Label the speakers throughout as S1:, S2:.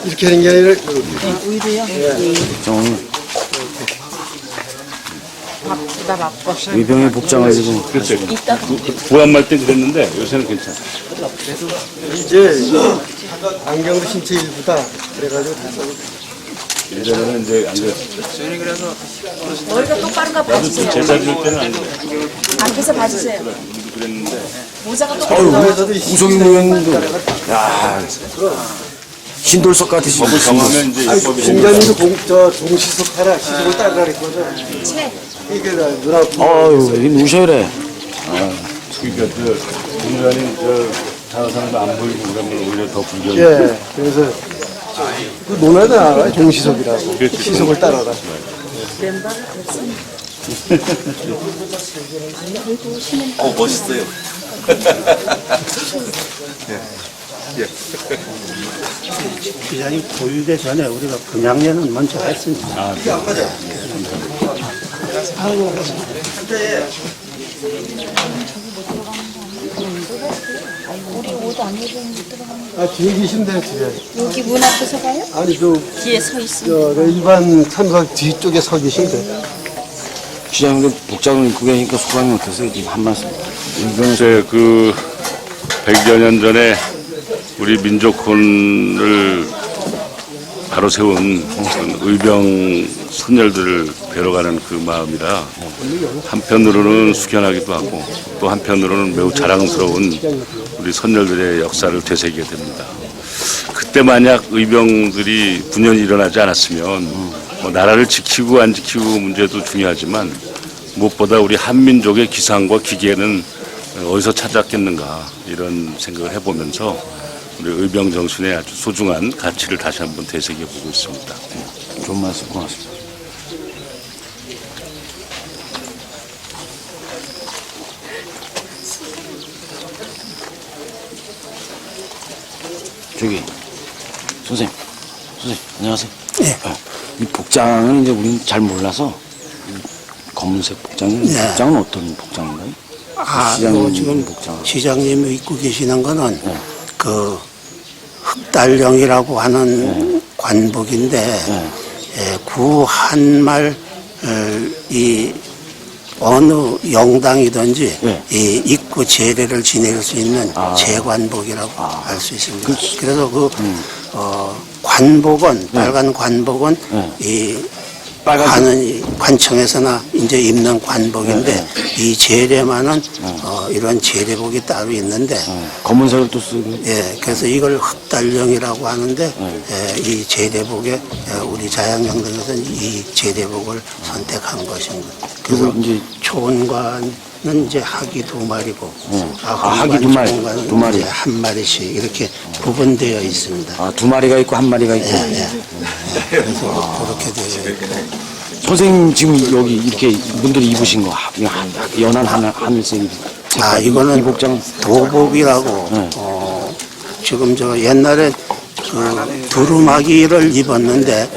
S1: 이렇게 하는 게 아니라
S2: 의도요? 바쁘다 바빠.
S3: 의병의 복장을 지금
S4: 그렇죠. 부안말 때 그랬는데 요새는 괜찮아.
S1: 이제 안경도 신체 일부다 그래가지고 다 써도
S4: 예전에는 이제 안 그랬어.
S2: 머리가 똑바른가
S4: 나도
S2: 봐주세요.
S4: 제사 지을 때는 안 그래.
S2: 앉아서 봐주세요.
S4: 그랬는데.
S2: 모자가 똑바른가 봐주세요.
S3: 우성이 모양도 야 신돌석 같으신
S4: 법을 정하면 이제 입법이
S1: 공자님도 동시속 하라 시속을 따르라 그랬거든.
S2: 채.
S1: 이게 나 누나
S3: 아유 이 누셔래
S4: 그러니까 공자님 자화상도 안 보이고 그러면 오히려 더 불경.
S1: 예, 그래서 그 논하다 알아요? 동시속이라고.
S4: 그렇지.
S1: 시속을 따라라.
S5: 멋있어요.
S6: 시장이 보유되기 전에 우리가 분양례는 먼저 했습니다.
S2: 우리 옷 안 입으면 못 들어가는
S1: 아, 뒤에 계시면 돼요, 뒤에.
S2: 여기 문 앞에서 가요?
S1: 아니,
S2: 뒤에 서 있어요.
S1: 일반 참석 뒤쪽에 서 계시면 돼요.
S3: 시장님 복장을 입고 계니까 소감이 어떠세요? 지금 한 말씀
S4: 글쎄, 100여 년 전에 우리 민족혼을 바로 세운 의병 선열들을 뵈러 가는 그 마음이라 한편으로는 숙연하기도 하고 또 한편으로는 매우 자랑스러운 우리 선열들의 역사를 되새기게 됩니다. 그때 만약 의병들이 분연이 일어나지 않았으면 나라를 지키고 안 지키고 문제도 중요하지만 무엇보다 우리 한민족의 기상과 기계는 어디서 찾았겠는가 이런 생각을 해보면서 우리 의병 정신의 아주 소중한 가치를 다시 한번 되새겨 보고 있습니다.
S3: 좋은 말씀 고맙습니다. 저기 선생님 안녕하세요.
S6: 네.
S3: 이 복장은 이제 우리는 잘 몰라서 검은색 복장이 복장은 어떤 복장인가요? 시장님
S6: 지금
S3: 복장.
S6: 시장님이 입고 계시는 거는 그 흑달령이라고 하는 관복인데 구한말 이 어느 영당이든지 이 입고 제례를 지낼 수 있는 제관복이라고 할 수 있습니다. 그래서 관복은 빨간 관복은 이 관청에서나 이제 입는 관복인데 이 제례만은 이런 제례복이 따로 있는데
S3: 검은색을 또 쓰고
S6: 그래서 이걸 흑달령이라고 하는데 이 제례복에 우리 자양영등에서는 이 제례복을 선택한 것입니다. 그래서
S3: 이제
S6: 초원관은 이제 학이 2마리고
S3: 학이 두 마리,
S6: 초원관은
S3: 두 마리.
S6: 이제 1마리씩 이렇게 구분되어 있습니다.
S3: 2마리가 있고 1마리가 있고.
S6: 그래서 그렇게 되어 있고.
S3: 선생님 지금 여기 이렇게 분들이 입으신 거 연한 하늘색
S6: 이거는
S3: 이 복장
S6: 도복이라고 지금 저 옛날에 그 두루마기를 입었는데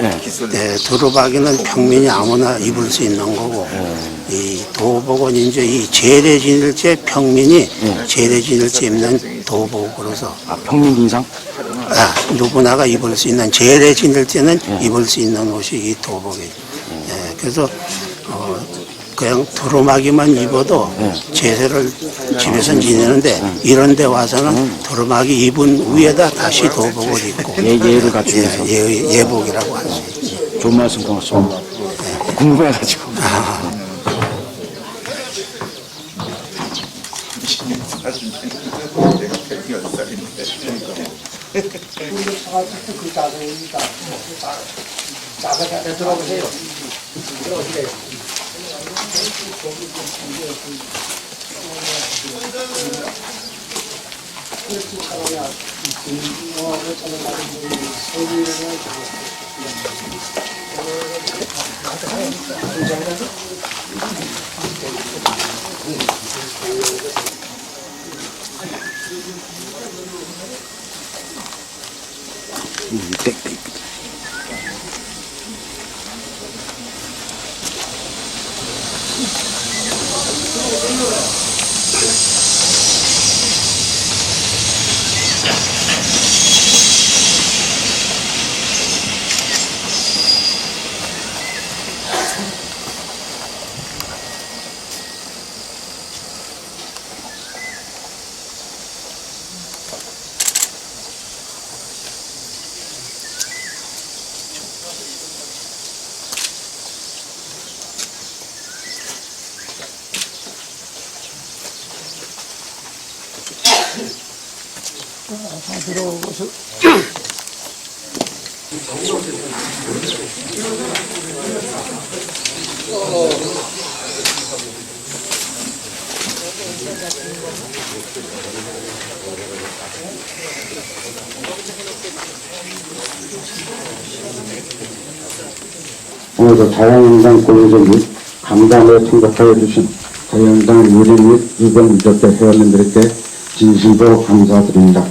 S6: 두루마기는 평민이 아무나 입을 수 있는 거고 이 도복은 이제 이 제례 지낼 때 평민이 제례 지낼 때 입는 도복으로서
S3: 평민 인상?
S6: 누구나가 입을 수 있는 제례 지낼 때는 입을 수 있는 옷이 이 도복이에요. 그래서 그냥 두루마기만 입어도 제사를 집에서 지내는데 이런 데 와서는 두루마기 입은 위에다 다시 도복을 입고
S3: 예를 갖추면서
S6: 예복이라고 할 수 있죠.
S3: 좋은 말씀 고맙습니다. 궁금해가지고.
S6: 들어오셔.
S7: 오늘도 자유한국당 고위원 및 감사에 참석하여 주신 자유한국당 유림 및 유병 유족대 회원님들께 진심으로 감사드립니다.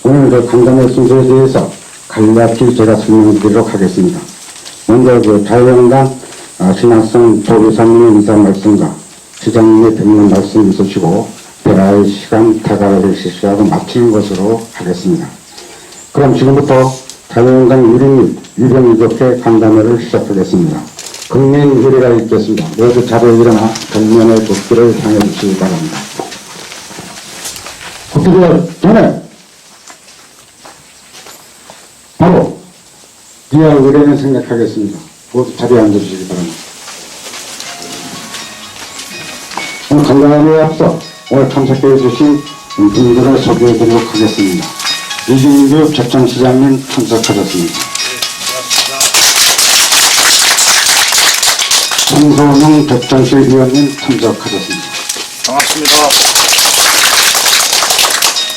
S7: 오늘 간담회 순서에 대해서 간략히 제가 설명드리도록 하겠습니다. 먼저 자유한국당 신학성 도의사님의 인사 말씀과 시장님의 변론 말씀 있으시고 대화의 시간 대화를 실시하고 마치는 것으로 하겠습니다. 그럼 지금부터 자유한국당 유림 및 유병 유족회 간담회를 시작하겠습니다. 국민 회의가 있겠습니다. 모두 자리에 일어나 정면의 국기를 향해 주시기 바랍니다. 국기를 전에 바로 이하 의뢰를 생각하겠습니다. 모두 자리에 앉아주시기 바랍니다. 오늘 간담회에 앞서 오늘 참석해 주신 분들을 소개해드리도록 하겠습니다. 이진규 적정시장님 참석하셨습니다. 송소명 적정실 위원님 참석하셨습니다.
S4: 반갑습니다.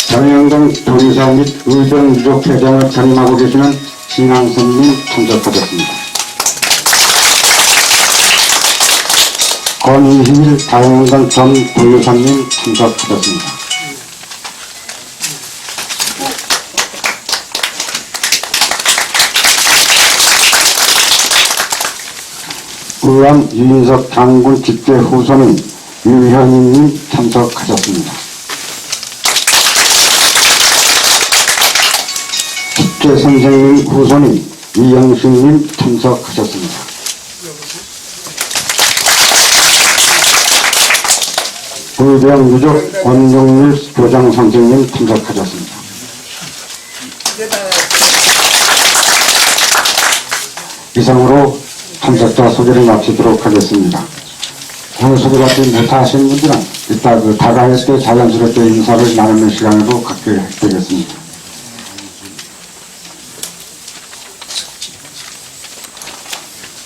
S7: 자유한국당 도의사 및 의병 유족 회장을 자임하고 계시는 신앙선님 참석하셨습니다. 권희일 자유한국당 전 도의사님 참석하셨습니다. 의원 유인석 장군 직계 후손인 유현희님 참석하셨습니다. 직계 선생님 후손인 이영식님 참석하셨습니다. 의병 유족 권용일 교장 선생님 참석하셨습니다. 이상으로 참석자 소개를 마치도록 하겠습니다. 오늘 소개받지 못하신 분들은 이따 다가있게 자연스럽게 인사를 나누는 시간으로 갖게 되겠습니다.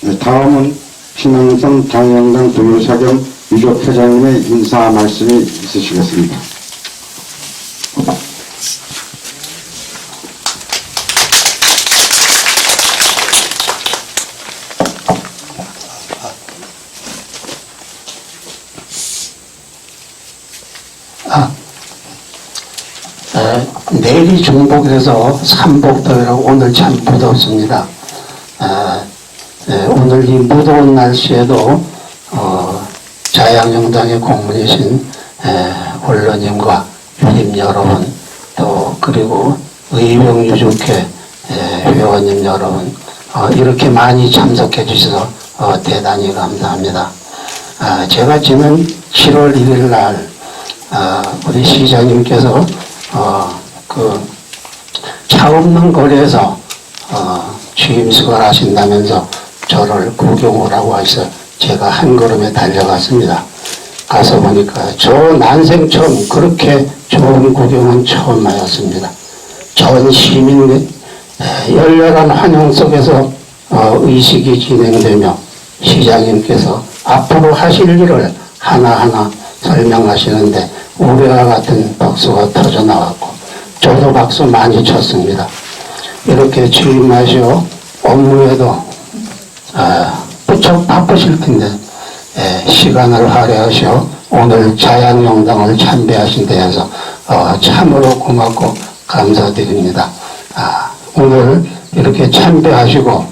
S7: 네, 다음은 신앙선 자유한국당 도의사 겸 유족회장님의 인사 말씀이 있으시겠습니다.
S6: 내일이 중복이라서 삼복더위라고 오늘 참 무덥습니다. 오늘 이 무더운 날씨에도 자유한국당의 공무원이신 언론인과 유림 여러분 또 그리고 의병유족회 회원님 여러분 이렇게 많이 참석해 주셔서 대단히 감사합니다. 제가 지난 7월 1일 날 우리 시장님께서 차 없는 거리에서 취임식을 하신다면서 저를 구경오라고 하셔서 제가 한 걸음에 달려갔습니다. 가서 보니까 저 난생 처음 그렇게 좋은 구경은 처음 하였습니다. 전 시민 열렬한 환영 속에서 의식이 진행되며 시장님께서 앞으로 하실 일을 하나하나 설명하시는데 우리와 같은 박수가 터져 나왔고 저도 박수 많이 쳤습니다. 이렇게 취임하시오 업무에도 무척 바쁘실 텐데 시간을 할애하시오 오늘 자유한국당을 참배하신 데에서 참으로 고맙고 감사드립니다. 오늘 이렇게 참배하시고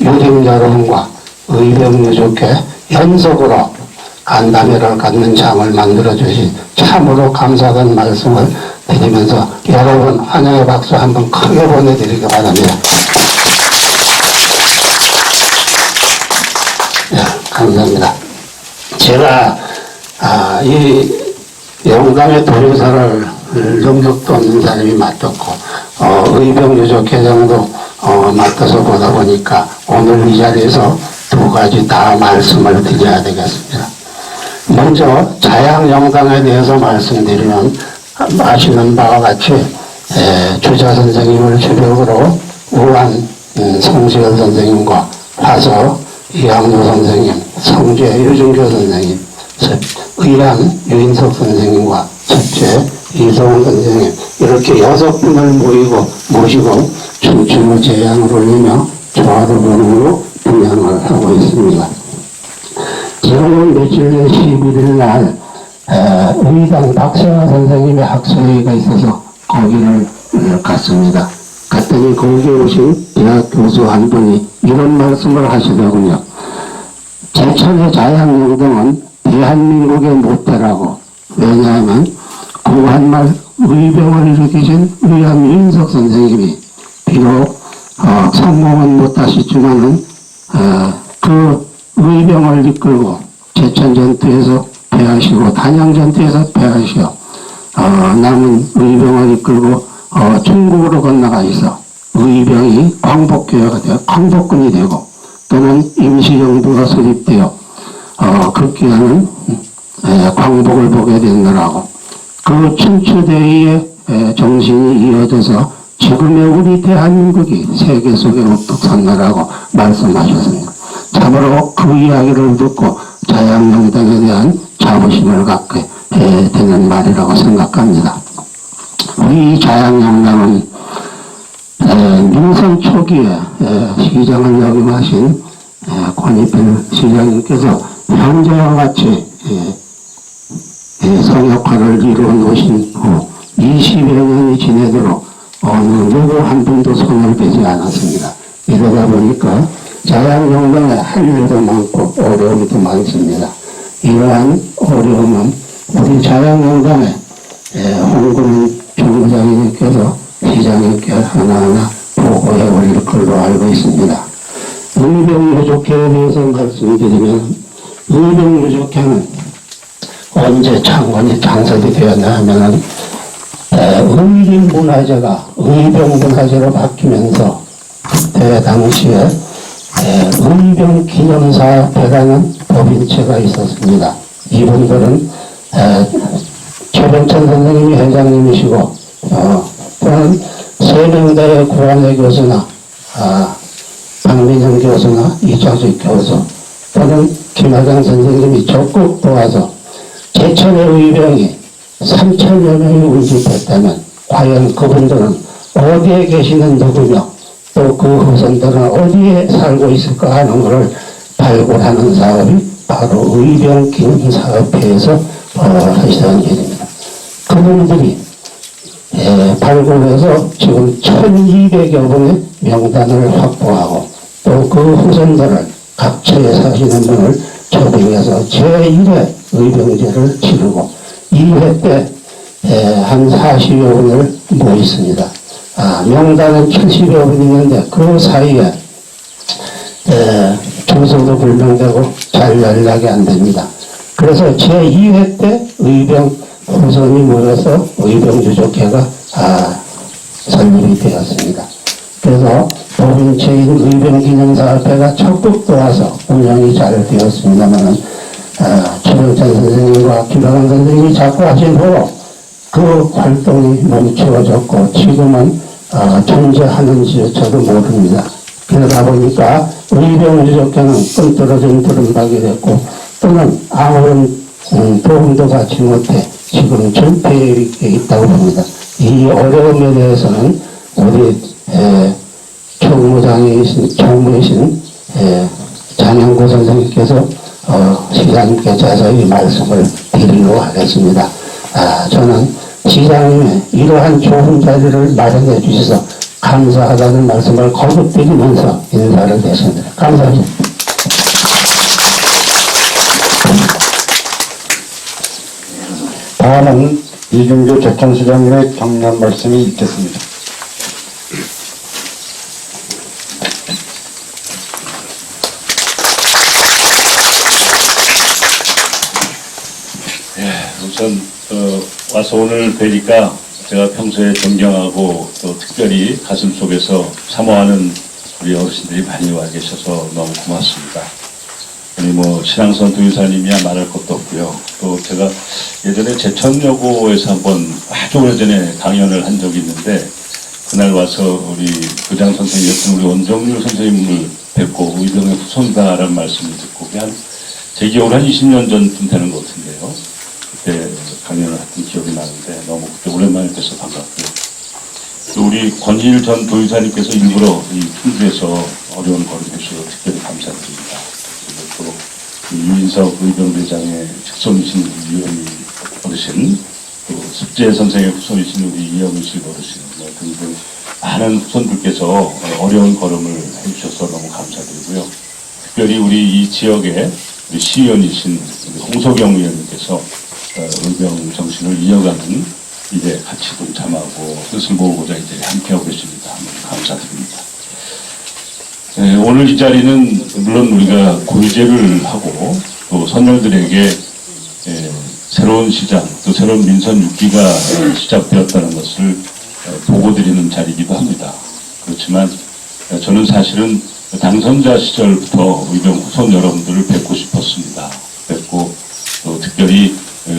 S6: 유림 여러분과 의병유족회 연속으로 간담회를 갖는 장을 만들어주신 참으로 감사하다는 말씀을 드리면서 여러분 환영의 박수 한번 크게 보내드리기 바랍니다. 네, 감사합니다. 제가 이 영광의 도의사를 능력도 없는 사람이 맡았고 의병유족회장도 맡아서 보다 보니까 오늘 이 자리에서 두 가지 다 말씀을 드려야 되겠습니다. 먼저 자유한국당에 대해서 말씀드리면 아시는 바와 같이 주자 선생님을 주력으로 우한 성시열 선생님과 화서 이학노 선생님, 성주의 유준교 선생님, 의안 유인석 선생님과 섭제 이성훈 선생님 이렇게 6분을 모시고 춤추는 제향을 올리며 조화를 부르고 분양을 하고 있습니다. 지난번 며칠 전 11일 날 의당 박세화 선생님의 학술회의가 있어서 거기를 갔습니다. 갔더니 거기에 오신 대학 교수 한 분이 이런 말씀을 하시더군요. 제천의 자양영동은 대한민국의 모태라고. 왜냐하면 구한말 의병을 일으키신 의암 유인석 선생님이 비록 성공은 못하시지만은 그 의병을 이끌고 제천 전투에서 패하시고 단양 전투에서 패하시고 남은 의병을 이끌고 중국으로 건너가 있어 의병이 광복교회가 되어 광복군이 되고 또는 임시정부가 수립되어 극기하는 광복을 보게 되느라고 그 춘추대의의 정신이 이어져서 지금의 우리 대한민국이 세계 속에 우뚝 섰나라고 말씀하셨습니다. 참으로 그 이야기를 듣고 자양영당에 대한 자부심을 갖게 되는 말이라고 생각합니다. 우리 자양영당은 민선 초기에 시장을 역임하신 권익필 시장님께서 현재와 같이 성역화를 이루어 놓으신 후 20여 년이 지내도록 어느 누구 한 분도 손을 대지 않았습니다. 이러다 보니까 자양영당에 할 일도 많고 어려움도 많습니다. 이러한 어려움은 우리 자양영당에 홍근은 총무장님께서 시장님께 하나하나 보고해 올릴 걸로 알고 있습니다. 의병유족회에 대해서 말씀드리면 의병유족회는 언제 창건이 창설이 되었나 하면은 의림문화재가 의병문화재로 바뀌면서 그때 당시에 의병기념사회라는 법인체가 있었습니다. 이분들은 최병천 선생님이 회장님이시고 또는 세명대의 구한회 교수나 박민영 교수나 이창식 교수 또는 김하장 선생님이 적극 도와서 제천의 의병이 3,000여 명이 운집했다면 과연 그분들은 어디에 계시는 누구며 또 그 후손들은 어디에 살고 있을까 하는 것을 발굴하는 사업이 바로 의병기념사업회에서 하시던 일입니다. 그분들이 발굴해서 지금 1,200여 분의 명단을 확보하고 또 그 후손들을 각처에 사시는 분을 초빙해서 제1회 의병제를 치르고 2회 때 한 40여 분을 모였습니다. 명단은 70여 분 있는데 그 사이에 주소도 불명되고 잘 연락이 안 됩니다. 그래서 제2회 때 의병 후손이 모여서 의병유족회가 설립이 되었습니다. 그래서 법인체인 의병기념사업회가 적극 도와서 운영이 잘 되었습니다만 최병천 선생님과 김학원 선생님이 자꾸 하신 후로 그 활동이 멈추어졌고 지금은 존재하는지 저도 모릅니다. 그러다 보니까 의병유족회는 끈떨어진 두름박이 됐고 또는 아무런 도움도 받지 못해 지금 절폐에 있다고 봅니다. 이 어려움에 대해서는 우리 총무이신 장영구 선생님께서 시장님께 자세히 말씀을 드리려고 하겠습니다. 저는 시장님의 이러한 좋은 자리를 마련해 주셔서 감사하다는 말씀을 거듭 드리면서 인사를 드렸습니다. 감사합니다.
S7: 다음은 이준교 제천시장님의 격려 말씀이 있겠습니다.
S4: 우선 와서 오늘 뵈니까 제가 평소에 존경하고 또 특별히 가슴속에서 사모하는 우리 어르신들이 많이 와 계셔서 너무 고맙습니다.
S8: 우리 뭐 신앙선 도의사님이야 말할 것도 없고요. 또 제가 예전에 제천여고에서 한번 아주 오래전에 강연을 한 적이 있는데 그날 와서 우리 교장 선생님이었던 우리 원정률 선생님을 뵙고 의병의 후손다라는 말씀을 듣고 제 기억으로 한 20년 전쯤 되는 것 같은데요. 그때 강연을 했던 기억이 나는데 너무 그때 오랜만에 뵈서 반갑고요. 또 우리 권희일 전 도의사님께서 일부러 이 충주에서 어려운 걸음 해주셔서 특별히 감사드립니다. 그리고 또 유인석 의병대장의 직손이신 유현희 어르신, 또 숙제 선생의 후손이신 우리 이영의실 어르신 등등 많은 후손들께서 어려운 걸음을 해주셔서 너무 감사드리고요. 특별히 우리 이 지역의 우리 시의원이신 우리 홍석영 의원님께서 의병 정신을 이어가는 일에 같이 동참하고 뜻을 모으고자 이제 함께하고 계십니다. 감사드립니다. 오늘 이 자리는 물론 우리가 고유제를 하고 또 선열들에게 새로운 시장 또 새로운 민선 6기가 시작되었다는 것을 보고드리는 자리이기도 합니다. 그렇지만 저는 사실은 당선자 시절부터 의병 후손 여러분들을 뵙고 싶었습니다. 뵙고 또 특별히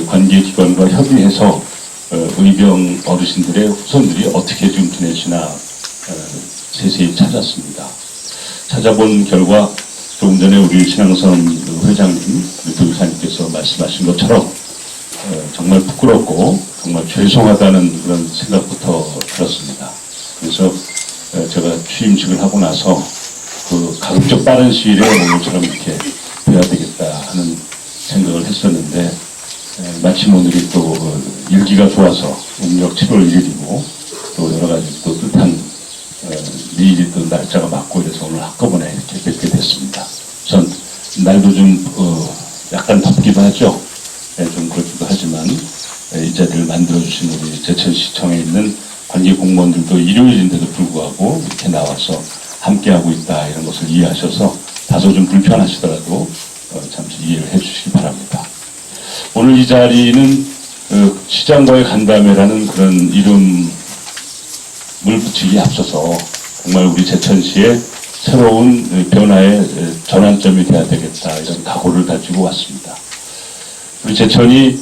S8: 관계기관과 협의해서 의병 어르신들의 후손들이 어떻게 좀 지내시나 세세히 찾았습니다. 찾아본 결과 조금 전에 우리 신앙선 회장님, 우리 도의사님께서 말씀하신 것처럼 정말 부끄럽고 정말 죄송하다는 그런 생각부터 들었습니다. 그래서 제가 취임식을 하고 나서 가급적 빠른 시일에 오늘처럼 이렇게 돼야 되겠다 하는 생각을 했었는데 마침 오늘이 또 일기가 좋아서 음력 7월 1일이고 또 여러 가지 또 뜻한 미일이 또 날짜가 맞고 이래서 오늘 한꺼번에 이렇게 뵙게 됐습니다. 우선 날도 좀 약간 덥기도 하죠. 좀 그렇기도 하지만 이 자리를 만들어주신 우리 제천시청에 있는 관계 공무원들도 일요일인데도 불구하고 이렇게 나와서 함께하고 있다 이런 것을 이해하셔서 다소 좀 불편하시더라도 잠시 이해를 해주시기 바랍니다. 오늘 이 자리는 시장과의 간담회라는 그런 이름을 붙이기에 앞서서 정말 우리 제천시의 새로운 변화의 전환점이 돼야 되겠다 이런 각오를 가지고 왔습니다. 우리 제천이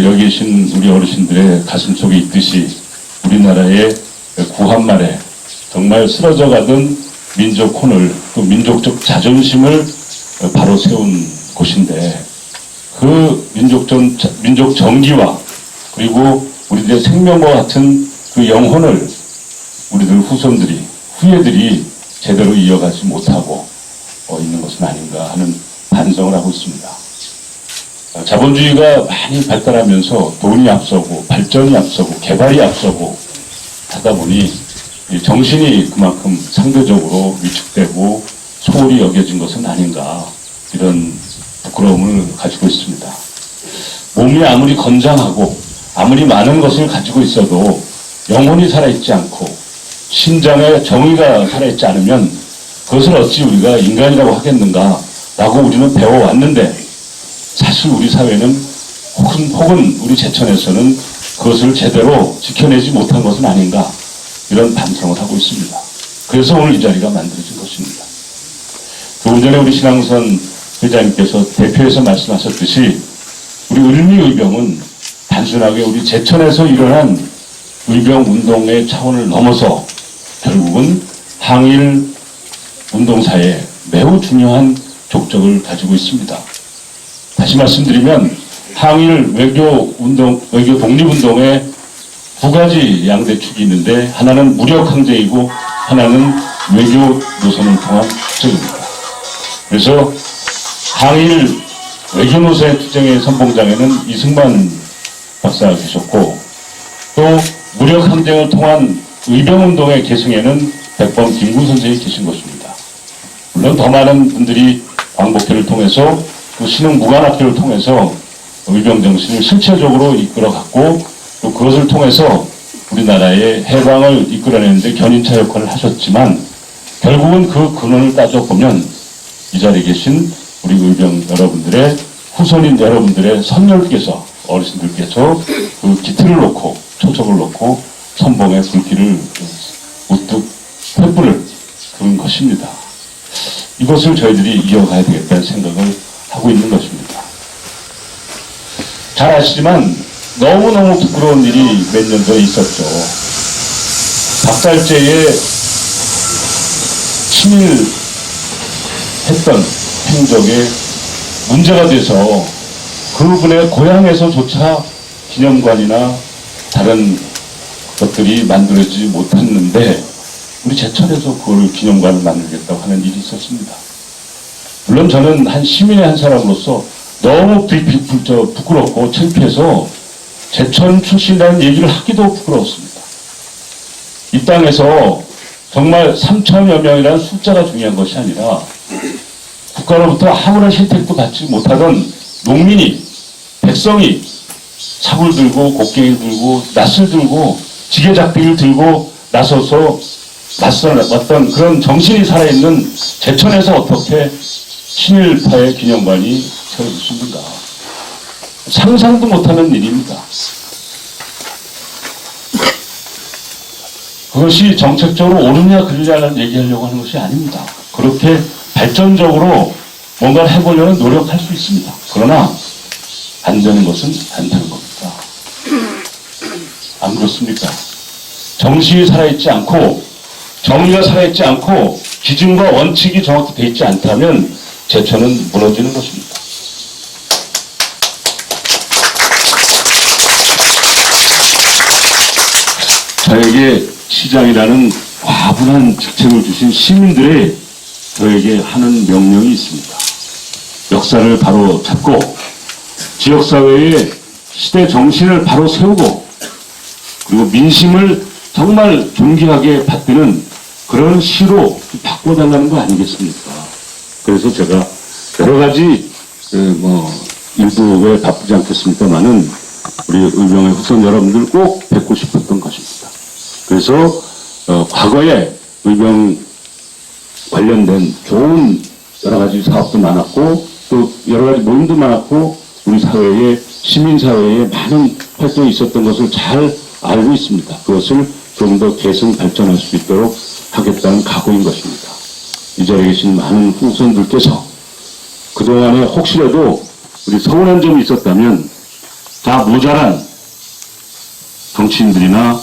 S8: 여기 계신 우리 어르신들의 가슴속에 있듯이 우리나라의 구한말에 정말 쓰러져 가던 민족혼을 또 민족적 자존심을 바로 세운 곳인데 그 민족 정기와 그리고 우리들의 생명과 같은 그 영혼을 우리들 후손들이 후예들이 제대로 이어가지 못하고 있는 것은 아닌가 하는 반성을 하고 있습니다. 자본주의가 많이 발달하면서 돈이 앞서고 발전이 앞서고 개발이 앞서고 하다 보니 정신이 그만큼 상대적으로 위축되고 소홀히 여겨진 것은 아닌가 이런 부끄러움을 가지고 있습니다. 몸이 아무리 건장하고 아무리 많은 것을 가지고 있어도 영혼이 살아있지 않고 심장에 정의가 살아있지 않으면 그것을 어찌 우리가 인간이라고 하겠는가 라고 우리는 배워왔는데 사실 우리 사회는 혹은 우리 제천에서는 그것을 제대로 지켜내지 못한 것은 아닌가 이런 반성을 하고 있습니다. 그래서 오늘 이 자리가 만들어진 것입니다. 조금 전에 우리 신앙선 회장님께서 대표에서 말씀하셨듯이 우리 을미의병은 단순하게 우리 제천에서 일어난 의병운동의 차원을 넘어서 결국은 항일 운동사에 매우 중요한 족적을 가지고 있습니다. 다시 말씀드리면 항일 외교 독립운동에 두 가지 양대축이 있는데 하나는 무력항쟁이고 하나는 외교 노선을 통한 투쟁입니다. 그래서 항일 외교노선의 투쟁의 선봉장에는 이승만 박사가 계셨고 또 무력항쟁을 통한 의병운동의 계승에는 백범 김구 선생이 계신 것입니다. 물론 더 많은 분들이 광복회를 통해서 또 신흥무관학교를 통해서 의병정신을 실체적으로 이끌어갔고 또 그것을 통해서 우리나라의 해방을 이끌어내는데 견인차 역할을 하셨지만 결국은 그 근원을 따져보면 이 자리에 계신 우리 의병 여러분들의 후손인 여러분들의 선열께서 어르신들께서 그 기틀을 놓고 초석을 놓고 선봉의 불길을 우뚝 횃불을 그은 것입니다. 이것을 저희들이 이어가야 되겠다는 생각을 하고 있는 것입니다. 잘 아시지만 너무너무 부끄러운 일이 몇 년 전에 있었죠. 박달재의 친일했던 행적에 문제가 돼서 그분의 고향에서조차 기념관이나 다른 것들이 만들어지지 못했는데 우리 제천에서 그걸 기념관을 만들겠다고 하는 일이 있었습니다. 물론 저는 한 시민의 한 사람으로서 너무 부끄럽고 창피해서 제천 출신이라는 얘기를 하기도 부끄러웠습니다. 이 땅에서 정말 3천여 명이라는 숫자가 중요한 것이 아니라 국가로부터 아무런 혜택도 받지 못하던 농민이, 백성이 삽을 들고 곡괭이를 들고 낫을 들고 지게작비를 들고 나서서 맞서왔던 그런 정신이 살아있는 제천에서 어떻게 친일파의 기념관이 세워졌습니까? 상상도 못하는 일입니다. 그것이 정책적으로 옳으냐 그르냐를 얘기하려고 하는 것이 아닙니다. 그렇게 발전적으로 뭔가를 해보려는 노력할 수 있습니다. 그러나 안 되는 것은 안 되는 겁니다. 안 그렇습니까? 정신이 살아있지 않고 정의가 살아있지 않고 기준과 원칙이 정확히 되어 있지 않다면 제천은 무너지는 것입니다. 저에게 시장이라는 과분한 직책을 주신 시민들의 저에게 하는 명령이 있습니다. 역사를 바로 잡고 지역사회의 시대 정신을 바로 세우고 그리고 민심을 정말 존귀하게 받드는 그런 시로 바꿔달라는 거 아니겠습니까? 그래서 제가 여러 가지 일부에 바쁘지 않겠습니다만은 우리 의병의 후손 여러분들 꼭 뵙고 싶었던 것입니다. 그래서 과거에 의병 관련된 좋은 여러 가지 사업도 많았고 또 여러 가지 모임도 많았고 우리 사회에 시민사회에 많은 활동이 있었던 것을 잘 알고 있습니다. 그것을 좀 더 개선 발전할 수 있도록 하겠다는 각오인 것입니다. 이 자리에 계신 많은 후손들께서 그동안에 혹시라도 우리 서운한 점이 있었다면 다 모자란 정치인들이나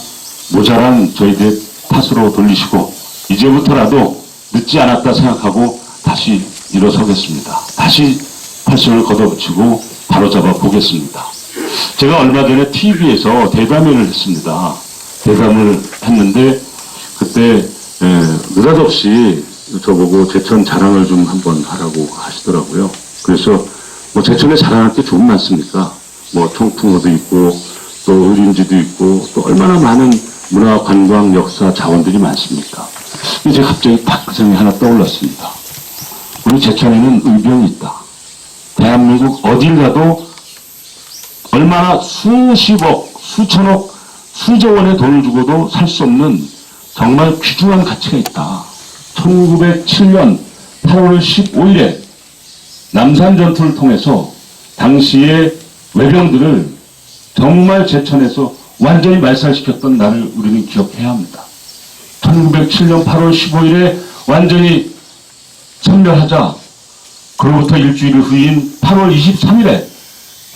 S8: 모자란 저희들 탓으로 돌리시고 이제부터라도 늦지 않았다 생각하고 다시 일어서겠습니다. 다시 팔씨를 걷어붙이고 바로잡아 보겠습니다. 제가 얼마 전에 TV에서 대담회를 했습니다. 대담을 했는데 그때 느닷없이 저보고 제천 자랑을 좀 한번 하라고 하시더라고요. 그래서 뭐 제천에 자랑할 게 좀 많습니까? 뭐 청풍호도 있고 또 의림지도 있고 또 얼마나 많은 문화, 관광, 역사, 자원들이 많습니까? 이제 갑자기 딱 그 생각이 하나 떠올랐습니다. 우리 제천에는 의병이 있다. 대한민국 어딜 가도 얼마나 수십억, 수천억, 수조 원의 돈을 주고도 살 수 없는 정말 귀중한 가치가 있다. 1907년 8월 15일에 남산 전투를 통해서 당시의 외병들을 정말 제천에서 완전히 말살시켰던 날을 우리는 기억해야 합니다. 1907년 8월 15일에 완전히 섬멸하자 그로부터 일주일 후인 8월 23일에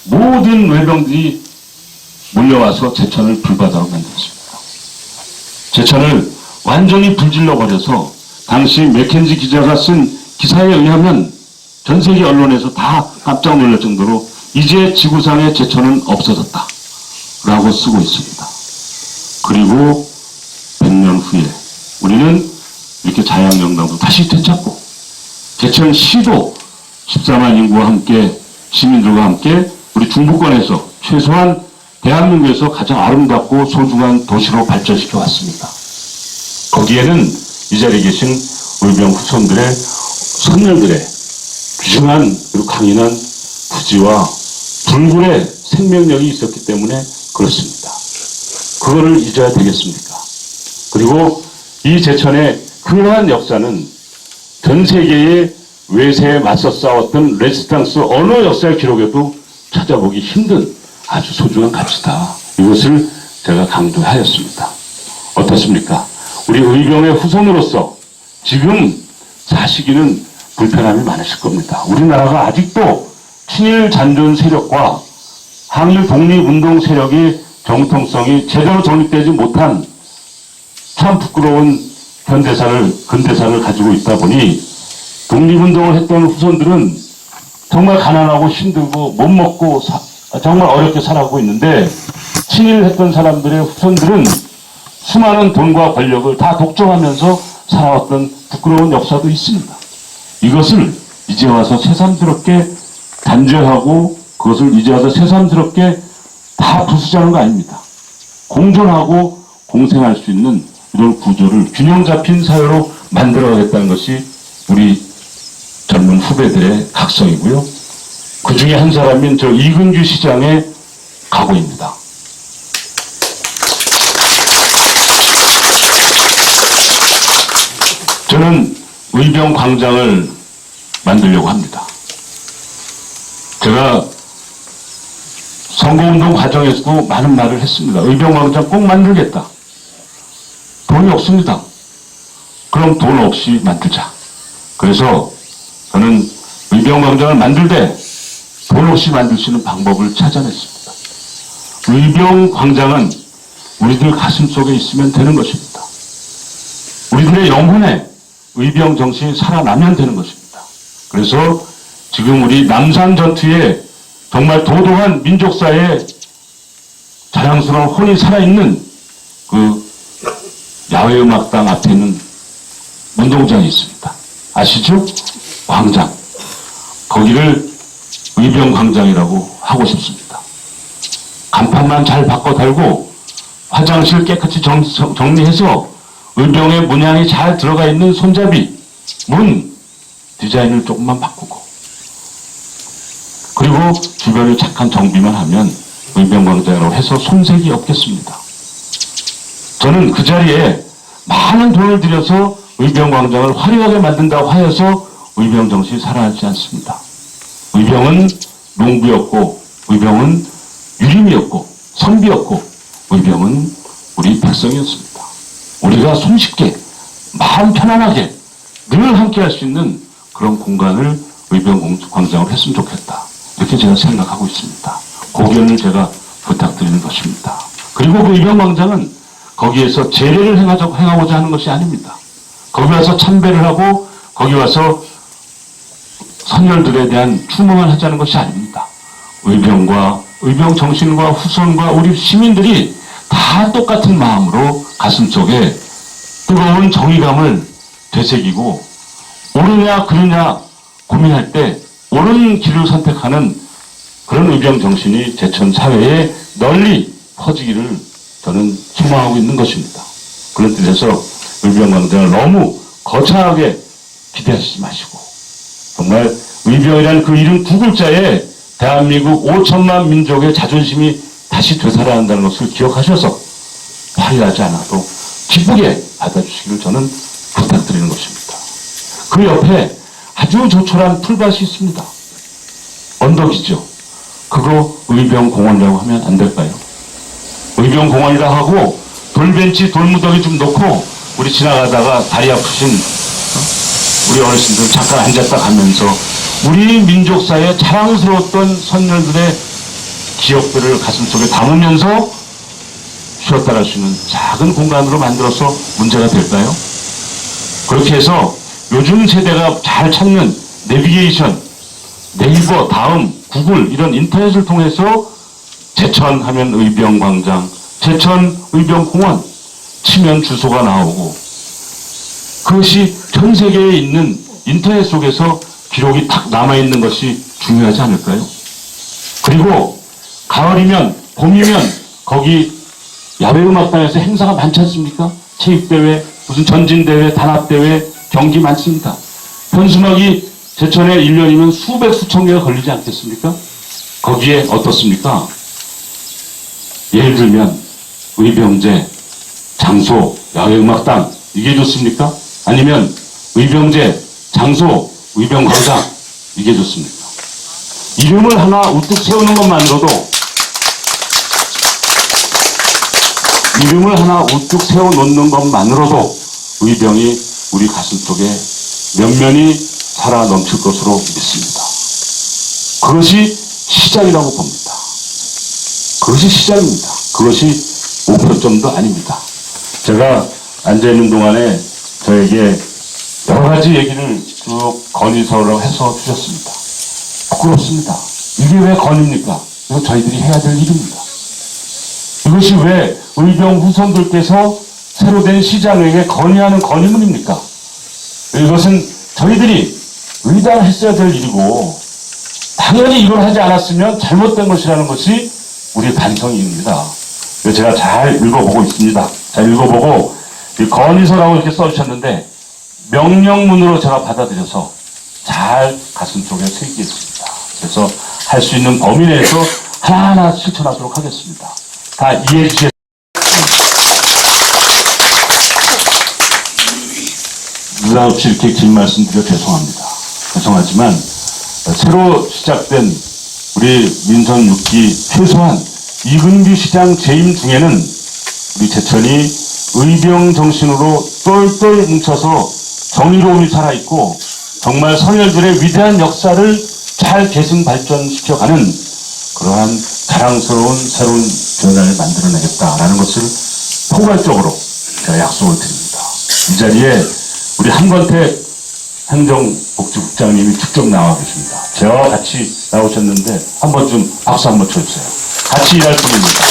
S8: 모든 외병들이 몰려와서 제천을 불바다로 만들었습니다. 제천을 완전히 불질러버려서 당시 맥켄지 기자가 쓴 기사에 의하면 전 세계 언론에서 다 깜짝 놀랄 정도로 이제 지구상의 제천은 없어졌다 라고 쓰고 있습니다. 그리고 100년 후에 우리는 이렇게 자양명당도 다시 되찾고 제천시도 14만 인구와 함께 시민들과 함께 우리 중부권에서 최소한 대한민국에서 가장 아름답고 소중한 도시로 발전시켜 왔습니다. 거기에는 이 자리에 계신 의병 후손들의 선열들의 귀중한 그리고 강인한 부지와 불굴의 생명력이 있었기 때문에 그렇습니다. 그거를 잊어야 되겠습니까? 그리고 이 제천의 그러한 역사는 전 세계의 외세에 맞서 싸웠던 레지스탕스 어느 역사의 기록에도 찾아보기 힘든 아주 소중한 가치다. 이것을 제가 강조하였습니다. 어떻습니까? 우리 의병의 후손으로서 지금 사시기는 불편함이 많으실 겁니다. 우리나라가 아직도 친일 잔존 세력과 항일 독립운동 세력의 정통성이 제대로 정립되지 못한 참 부끄러운 근대사를 가지고 있다 보니 독립운동을 했던 후손들은 정말 가난하고 힘들고 못 먹고 정말 어렵게 살아가고 있는데 친일을 했던 사람들의 후손들은 수많은 돈과 권력을 다 독점하면서 살아왔던 부끄러운 역사도 있습니다. 이것을 이제 와서 새삼스럽게 단죄하고 그것을 이제 와서 새삼스럽게 다 부수자는 거 아닙니다. 공존하고 공생할 수 있는 이런 구조를 균형 잡힌 사회로 만들어가겠다는 것이 우리 젊은 후배들의 각성이고요. 그 중에 한 사람인 저 이근규 시장의 각오입니다. 저는 의병 광장을 만들려고 합니다. 제가 선거운동 과정에서도 많은 말을 했습니다. 의병 광장 꼭 만들겠다. 돈이 없습니다. 그럼 돈 없이 만들자. 그래서 저는 의병 광장을 만들 때 돈 없이 만들 수 있는 방법을 찾아냈습니다. 의병 광장은 우리들 가슴 속에 있으면 되는 것입니다. 우리들의 영혼에 의병 정신이 살아나면 되는 것입니다. 그래서 지금 우리 남산 전투에 정말 도도한 민족사의 자랑스러운 혼이 살아있는 그 야외음악당 앞에 있는 운동장이 있습니다. 아시죠? 광장. 거기를 의병광장이라고 하고 싶습니다. 간판만 잘 바꿔 달고 화장실 깨끗이 정리해서 의병의 문양이 잘 들어가 있는 손잡이, 문 디자인을 조금만 바꾸고 그리고 주변에 착한 정비만 하면 의병광장이라고 해서 손색이 없겠습니다. 저는 그 자리에 많은 돈을 들여서 의병광장을 화려하게 만든다고 하여서 의병 정신이 살아나지 않습니다. 의병은 농부였고 의병은 유림이었고 선비였고 의병은 우리 백성이었습니다. 우리가 손쉽게 마음 편안하게 늘 함께 할 수 있는 그런 공간을 의병광장으로 했으면 좋겠다. 이렇게 제가 생각하고 있습니다. 고견을 제가 부탁드리는 것입니다. 그리고 그 의병광장은 거기에서 제례를 행하고자 하는 것이 아닙니다. 거기 와서 참배를 하고 거기 와서 선열들에 대한 추모만 하자는 것이 아닙니다. 의병과 의병 정신과 후손과 우리 시민들이 다 똑같은 마음으로 가슴속에 뜨거운 정의감을 되새기고 옳으냐 그르냐 고민할 때 옳은 길을 선택하는 그런 의병 정신이 제천 사회에 널리 퍼지기를 저는 소망하고 있는 것입니다. 그런 뜻에서 의병광장을 너무 거창하게 기대하지 마시고 정말 의병이라는 그 이름 두 글자에 대한민국 5천만 민족의 자존심이 다시 되살아난다는 것을 기억하셔서 화려하지 않아도 기쁘게 받아주시기를 저는 부탁드리는 것입니다. 그 옆에 아주 조촐한 풀밭이 있습니다. 언덕이죠. 그거 의병공원이라고 하면 안 될까요? 의병공원이라 하고 돌벤치 돌무더기 좀 놓고 우리 지나가다가 다리 아프신 우리 어르신들 잠깐 앉았다 가면서 우리 민족사에 자랑스러웠던 선열들의 기억들을 가슴속에 담으면서 쉬었다 갈 수 있는 작은 공간으로 만들어서 문제가 될까요? 그렇게 해서 요즘 세대가 잘 찾는 내비게이션, 네이버, 다음, 구글 이런 인터넷을 통해서 제천 하면 의병광장, 제천 의병공원 치면 주소가 나오고 그것이 전 세계에 있는 인터넷 속에서 기록이 딱 남아있는 것이 중요하지 않을까요? 그리고 가을이면 봄이면 거기 야외음악단에서 행사가 많지 않습니까? 체육대회, 무슨 전진대회, 단합대회, 경기 많습니다. 현수막이 제천에 1년이면 수백 수천 개가 걸리지 않겠습니까? 거기에 어떻습니까? 예를 들면 의병제, 장소, 야외음악단 이게 좋습니까? 아니면 의병제, 장소, 의병광장 이게 좋습니까? 이름을 하나 우뚝 세우는 것만으로도 이름을 하나 우뚝 세워놓는 것만으로도 의병이 우리 가슴속에 면면이 살아 넘칠 것으로 믿습니다. 그것이 시작이라고 봅니다. 그것이 시작입니다. 그것이 목표점도 아닙니다. 제가 앉아있는 동안에 저에게 여러 가지 얘기를 쭉 건의서로 해서 주셨습니다. 부끄럽습니다. 이게 왜 건의입니까? 이거 저희들이 해야 될 일입니다. 이것이 왜 의병 후손들께서 새로 된 시장에게 건의하는 건의문입니까? 이것은 저희들이 의단했어야 될 일이고 당연히 이걸 하지 않았으면 잘못된 것이라는 것이 우리의 반성입니다. 제가 잘 읽어보고 있습니다. 잘 읽어보고 이 건의서라고 이렇게 써주셨는데 명령문으로 제가 받아들여서 잘 가슴속에 새기겠습니다. 그래서 할 수 있는 범위 내에서 하나하나 실천하도록 하겠습니다. 다 이해해 주시겠습니다. 느닷없이 이렇게 긴 말씀드려 죄송합니다. 죄송하지만 새로 시작된 우리 민선 6기 최소한 이근규 시장 재임 중에는 우리 제천이 의병 정신으로 똘똘 뭉쳐서 정의로움이 살아있고 정말 선열들의 위대한 역사를 잘 계승 발전시켜가는 그러한 자랑스러운 새로운 변화를 만들어내겠다라는 것을 포괄적으로 제가 약속을 드립니다. 이 자리에 우리 한건택 행정복지국장님이 직접 나와 계십니다. 저와 같이 나오셨는데 한 번쯤 박수 한번 쳐주세요. 같이 일할 분입니다.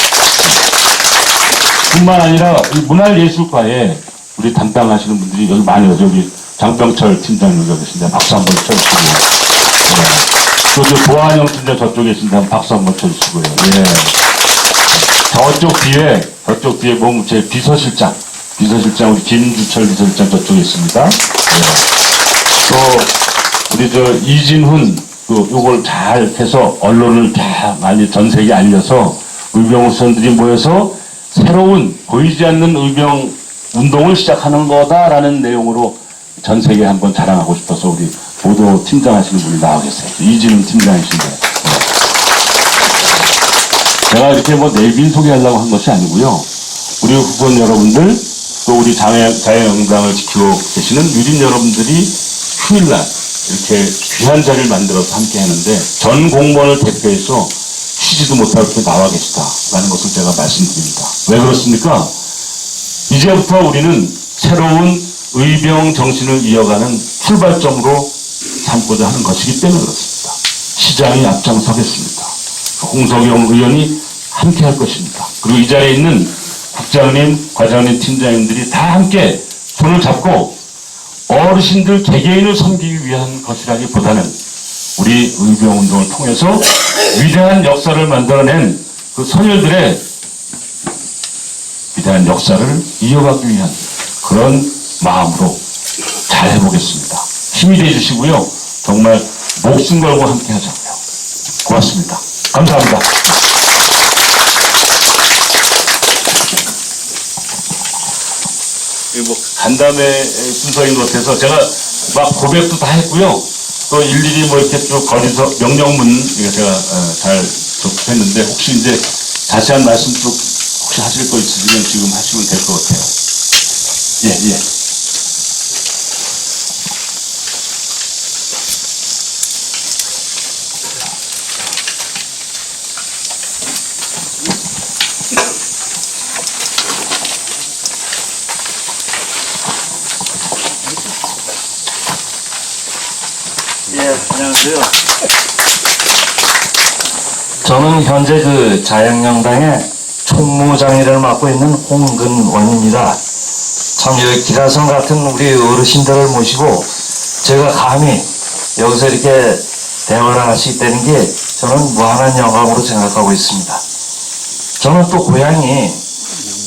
S8: 뿐만 아니라 이 문화예술과에 우리 담당하시는 분들이 여기 많이 오죠. 여기 장병철 팀장님 여기 계신데 박수 한번 쳐주시고요. 또 보안영 팀장 저쪽에 계신데 박수 한번 쳐주시고요. 예. 저쪽 뒤에 보면 제 비서실장 우리 김주철 비서실장 저쪽에 있습니다. 예. 또 우리 이진훈 요걸 잘 해서 언론을 다 많이 전 세계에 알려서 의병 후손들이 모여서 새로운 보이지 않는 의병 운동을 시작하는 거다라는 내용으로 전 세계에 한번 자랑하고 싶어서 우리 보도 팀장 하시는 분이 나와 계세요. 이진훈 팀장이신데. 제가 이렇게 내빈 소개하려고 한 것이 아니고요. 우리 후보원 여러분들 또 우리 자유한국당을 지키고 계시는 유린 여러분들이 휴일날 이렇게 귀한 자리를 만들어서 함께 하는데 전 공무원을 대표해서 쉬지도 못하고 이렇게 나와 계시다라는 것을 제가 말씀드립니다. 왜 그렇습니까? 이제부터 우리는 새로운 의병 정신을 이어가는 출발점으로 삼고자 하는 것이기 때문에 그렇습니다. 시장이 앞장서겠습니다. 홍석영 의원이 함께 할 것입니다. 그리고 이 자리에 있는 국장님, 과장님, 팀장님들이 다 함께 손을 잡고 어르신들 개개인을 섬기기 위한 것이라기보다는 우리 의병운동을 통해서 위대한 역사를 만들어낸 그 선열들의 위대한 역사를 이어가기 위한 그런 마음으로 잘 해보겠습니다. 힘이 되어주시고요. 정말 목숨 걸고 함께 하자고요. 고맙습니다. 감사합니다. 간담회 순서인 것 같아서 제가 막 고백도 다 했고요. 또 일일이 이렇게 쭉 거기서 명령문 제가 잘 접했는데 혹시 이제 다시 한 말씀 쭉 혹시 하실 거 있으시면 지금 하시면 될 것 같아요. 예.
S9: 안녕하세요. 저는 현재 그 자양정당의 총무장애를 맡고 있는 홍근원입니다. 참 여기 기라성 같은 우리 어르신들을 모시고 제가 감히 여기서 이렇게 대화를 할 수 있다는 게 저는 무한한 영광으로 생각하고 있습니다. 저는 또 고향이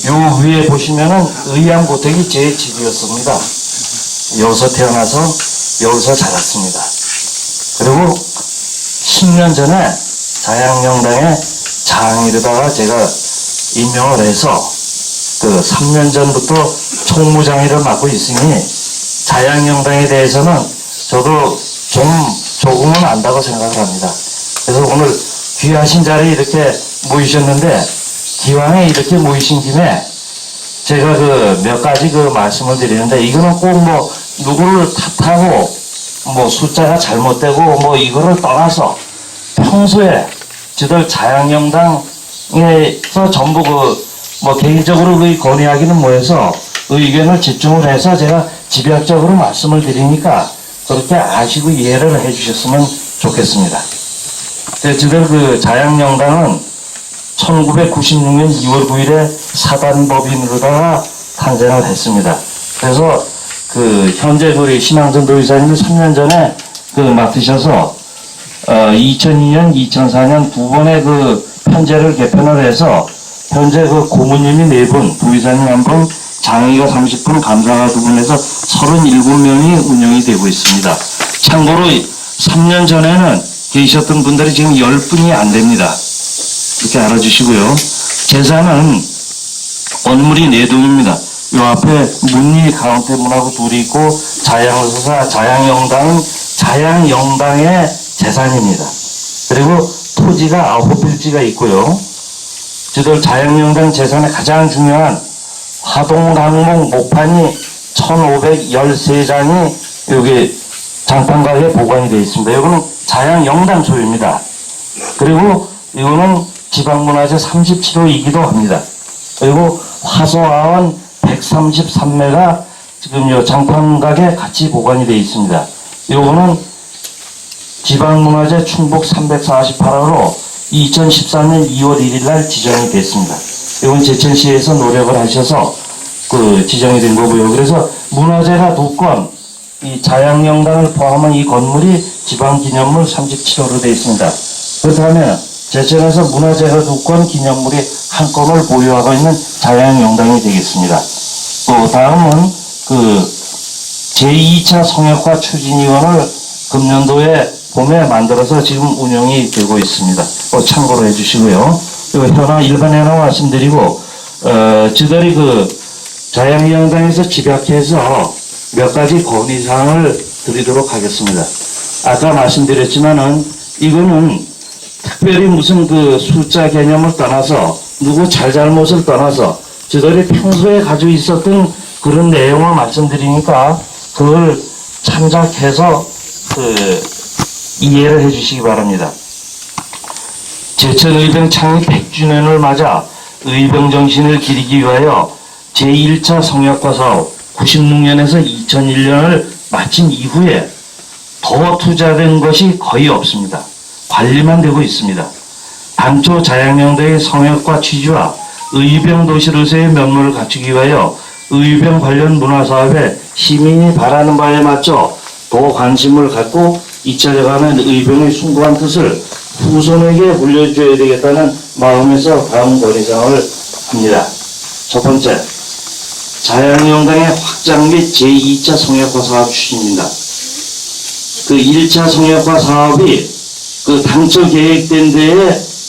S9: 요 위에 보시면은 의양고택이 제 집이었습니다. 여기서 태어나서 여기서 자랐습니다. 그리고 10년 전에 자양정당의 장이르다가 제가 임명을 해서 그 3년 전부터 총무장애를 맡고 있으니 자양정당에 대해서는 저도 조금은 안다고 생각을 합니다. 그래서 오늘 귀하신 자리에 이렇게 모이셨는데 기왕에 이렇게 모이신 김에 제가 그 몇 가지 그 말씀을 드리는데 이거는 꼭 누구를 탓하고 숫자가 잘못되고 이거를 떠나서 평소에 저들 자양영당에서 전부 뭐 개인적으로 건의하기는 뭐해서 의견을 집중을 해서 제가 집약적으로 말씀을 드리니까 그렇게 아시고 이해를 해주셨으면 좋겠습니다. 저들 자양영당은 1996년 2월 9일에 사단법인으로다가 탄생을 했습니다. 그래서 현재 우리 신앙전도 이사님이 3년 전에 맡으셔서 2002년, 2004년 두 번의 편제를 개편을 해서 현재 고문님이 4분, 부이사님 1분, 장의가 30분, 감사가 2분 해서 37명이 운영이 되고 있습니다. 참고로 3년 전에는 계셨던 분들이 지금 10분이 안 됩니다. 이렇게 알아주시고요. 제사는 건물이 4동입니다. 요 앞에 문이 가운데 문하고 둘이 있고 자양서사, 자양영당은 자양영당의 재산입니다. 그리고 토지가 9필지가 있고요. 저들 자양영당 재산의 가장 중요한 화동강목 목판이 1513장이 여기 장판가에 보관이 되어 있습니다. 이거는 자양영당 소유입니다. 그리고 이거는 지방문화재 37호이기도 합니다. 그리고 화소화원 133매가 지금 요 장판각에 같이 보관이 되어 있습니다. 이거는 지방문화재 충북 348호로 2014년 2월 1일 날 지정이 됐습니다. 이건 제천시에서 노력을 하셔서 지정이 된 거고요. 그래서 문화재가 2건, 이 자양영당을 포함한 이 건물이 지방기념물 37호로 되어 있습니다. 그렇다면 제천에서 문화재가 2건, 기념물이 1건을 보유하고 있는 자양영당이 되겠습니다. 또 다음은 제2차 성역화 추진위원을 금년도에 봄에 만들어서 지금 운영이 되고 있습니다. 참고로 해주시고요. 일반 현황 말씀드리고, 저들이 자양영당에서 집약해서 몇 가지 건의사항을 드리도록 하겠습니다. 아까 말씀드렸지만은 이거는 특별히 무슨 숫자 개념을 떠나서 누구 잘잘못을 떠나서 저들이 평소에 가지고 있었던 그런 내용을 말씀드리니까 그걸 참작해서 이해를 해주시기 바랍니다. 제천의병 창립 100주년을 맞아 의병 정신을 기리기 위하여 제1차 성역화 사업 96년에서 2001년을 마친 이후에 더 투자된 것이 거의 없습니다. 관리만 되고 있습니다. 당초 자양영당의 성역화 취지와 의병 도시로서의 면모를 갖추기 위하여 의병 관련 문화사업에 시민이 바라는 바에 맞춰 더 관심을 갖고 잊혀져가는 의병의 숭고한 뜻을 후손에게 물려줘야 되겠다는 마음에서 다음 건의사항을 합니다. 첫 번째, 자양영당의 확장 및 제2차 성역화 사업 추진입니다. 1차 성역화 사업이 당초 계획된 데에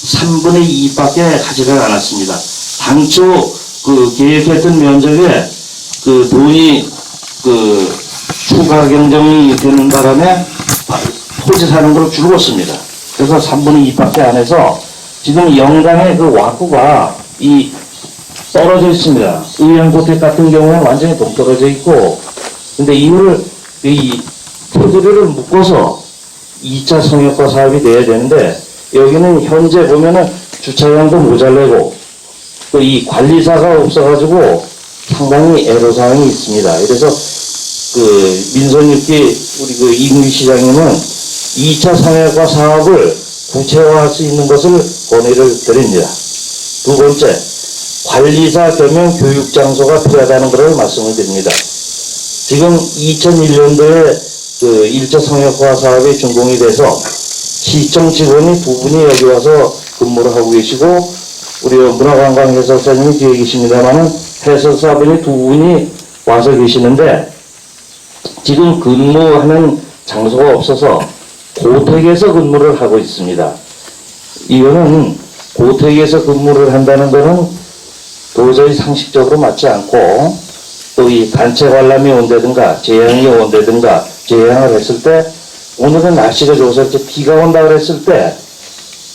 S9: 3분의 2밖에 하지를 않았습니다. 당초 계획했던 면적에 돈이 추가 경정이 되는 바람에 토지 사는 걸 줄었습니다. 그래서 3분의 2밖에 안 해서 지금 영당의 와꾸가 떨어져 있습니다. 의양고택 같은 경우는 완전히 동떨어져 있고, 근데 이거를 토지를 묶어서 2차 성역화 사업이 돼야 되는데, 여기는 현재 보면은 주차장도 모자라고, 또 이 관리사가 없어가지고 상당히 애로사항이 있습니다. 그래서 민선육기 우리 이근기 시장님은 2차 성역화 사업을 구체화할 수 있는 것을 건의를 드립니다. 두 번째, 관리사 겸용 교육장소가 필요하다는 것을 말씀을 드립니다. 지금 2001년도에 1차 성역화 사업이 준공이 돼서 시청 직원이 2분이 여기 와서 근무를 하고 계시고, 우리 문화관광 해설사님이 뒤에 계십니다만은 해설사분이 2분이 와서 계시는데, 지금 근무하는 장소가 없어서 고택에서 근무를 하고 있습니다. 이거는 고택에서 근무를 한다는 것은 도저히 상식적으로 맞지 않고, 또 이 단체 관람이 온다든가 재앙이 온다든가 재앙을 했을 때, 오늘은 날씨가 좋아서 이렇게 비가 온다 그랬을 때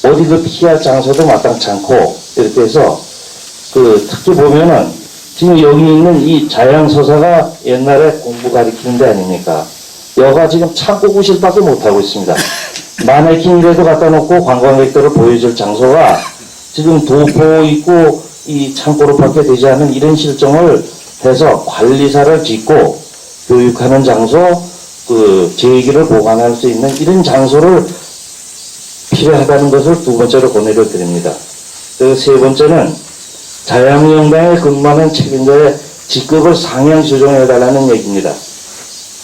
S9: 어디 피할 장소도 마땅치 않고, 이렇게 해서 특히 보면은 지금 여기 있는 이 자양서사가 옛날에 공부 가리키는 데 아닙니까? 여가 지금 창고 구실밖에 못하고 있습니다. 마네킹이라도 갖다 놓고 관광객들을 보여줄 장소가 지금 도포 있고 이 창고로밖에 되지 않은 이런 실정을 해서 관리사를 짓고 교육하는 장소, 그 제기를 보관할 수 있는 이런 장소를 필요하다는 것을 두 번째로 권유를 드립니다. 그리고 세 번째는 자양영당에 근무하는 책임자의 직급을 상향 조정해달라는 얘기입니다.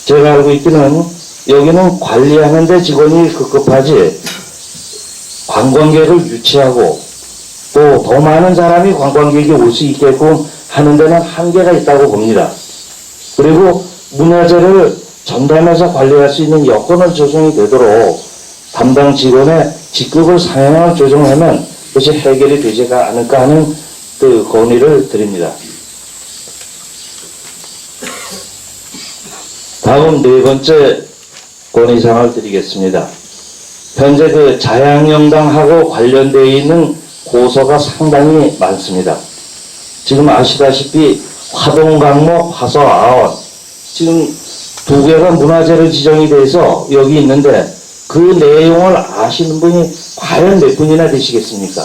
S9: 제가 알고 있기는 여기는 관리하는데 직원이 급급하지 관광객을 유치하고 또 더 많은 사람이 관광객이 올 수 있게끔 하는 데는 한계가 있다고 봅니다. 그리고 문화재를 전담해서 관리할 수 있는 여건을 조성이 되도록 담당 직원의 직급을 상향을 조정하면 그것이 해결이 되지가 않을까 하는 그 건의를 드립니다. 다음 네 번째 건의사항을 드리겠습니다. 현재 그 자양영당하고 관련되어 있는 고소가 상당히 많습니다. 지금 아시다시피 화동강목, 화서아원 지금 두 개가 문화재로 지정이 돼서 여기 있는데 그 내용을 아시는 분이 과연 몇 분이나 되시겠습니까?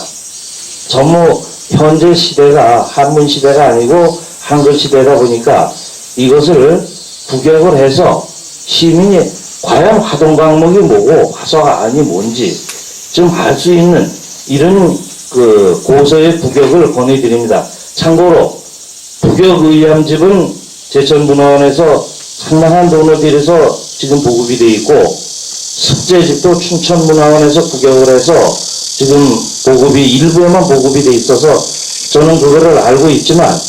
S9: 전부 현재 시대가 한문 시대가 아니고 한글 시대다 보니까 이것을 부격을 해서 시민이 과연 화동강목이 뭐고 화서아원이 뭔지 좀 알 수 있는 이런 그 고소의 부격을 권해드립니다. 참고로 부격의암집은 제천문화원에서 상당한 돈을 들여서 지금 보급이 되어 있고 숙제집도 춘천문화원에서 부격을 해서 지금 보급이 일부에만 보급이 되어 있어서 저는 그거를 알고 있지만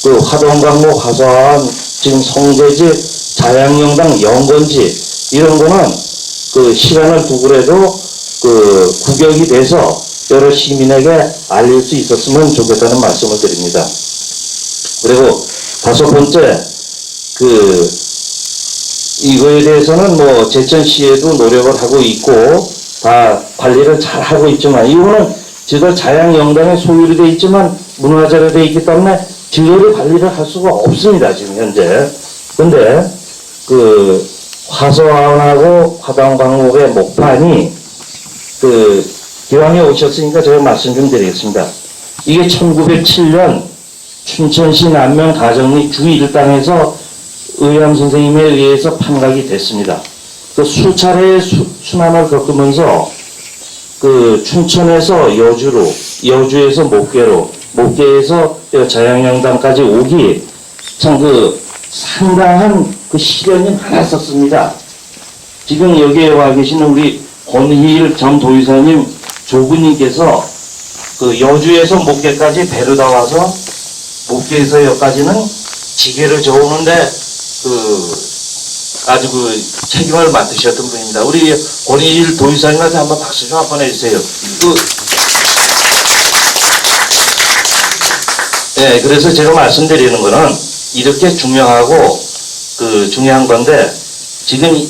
S9: 그 화동강목, 화서아원, 지금 성대집, 자양영당, 영건지 이런 거는 그 시간을 두고라도 그 구격이 돼서 여러 시민에게 알릴 수 있었으면 좋겠다는 말씀을 드립니다. 그리고 다섯 번째, 이거에 대해서는 뭐 제천시에도 노력을 하고 있고 다 관리를 잘 하고 있지만 이거는 저희들 자양영당의 소유로 되어 있지만 문화재로 되어 있기 때문에 저희들이 관리를 할 수가 없습니다, 지금 현재. 근데 화서아원하고 화동강목의 목판이 기왕에 오셨으니까 제가 말씀 좀 드리겠습니다. 이게 1907년 춘천시 남면 가정리 주1당에서 의암 선생님에 의해서 판각이 됐습니다. 그 수차례의 순환을 겪으면서 춘천에서 여주로, 여주에서 목계로, 목계에서 자양영당까지 오기 참 상당한 시련이 많았었습니다. 지금 여기에 와 계시는 우리 권희일 전 도의사님 조부님께서 여주에서 목계까지 배로 다 와서 목계에서 여기까지는 지게를 저으는데 아주 책임을 맡으셨던 분입니다. 우리 권희일 도의사님한테 한번 박수 좀 한번 해주세요. 네, 그래서 제가 말씀드리는 거는 이렇게 중요하고 중요한 건데 지금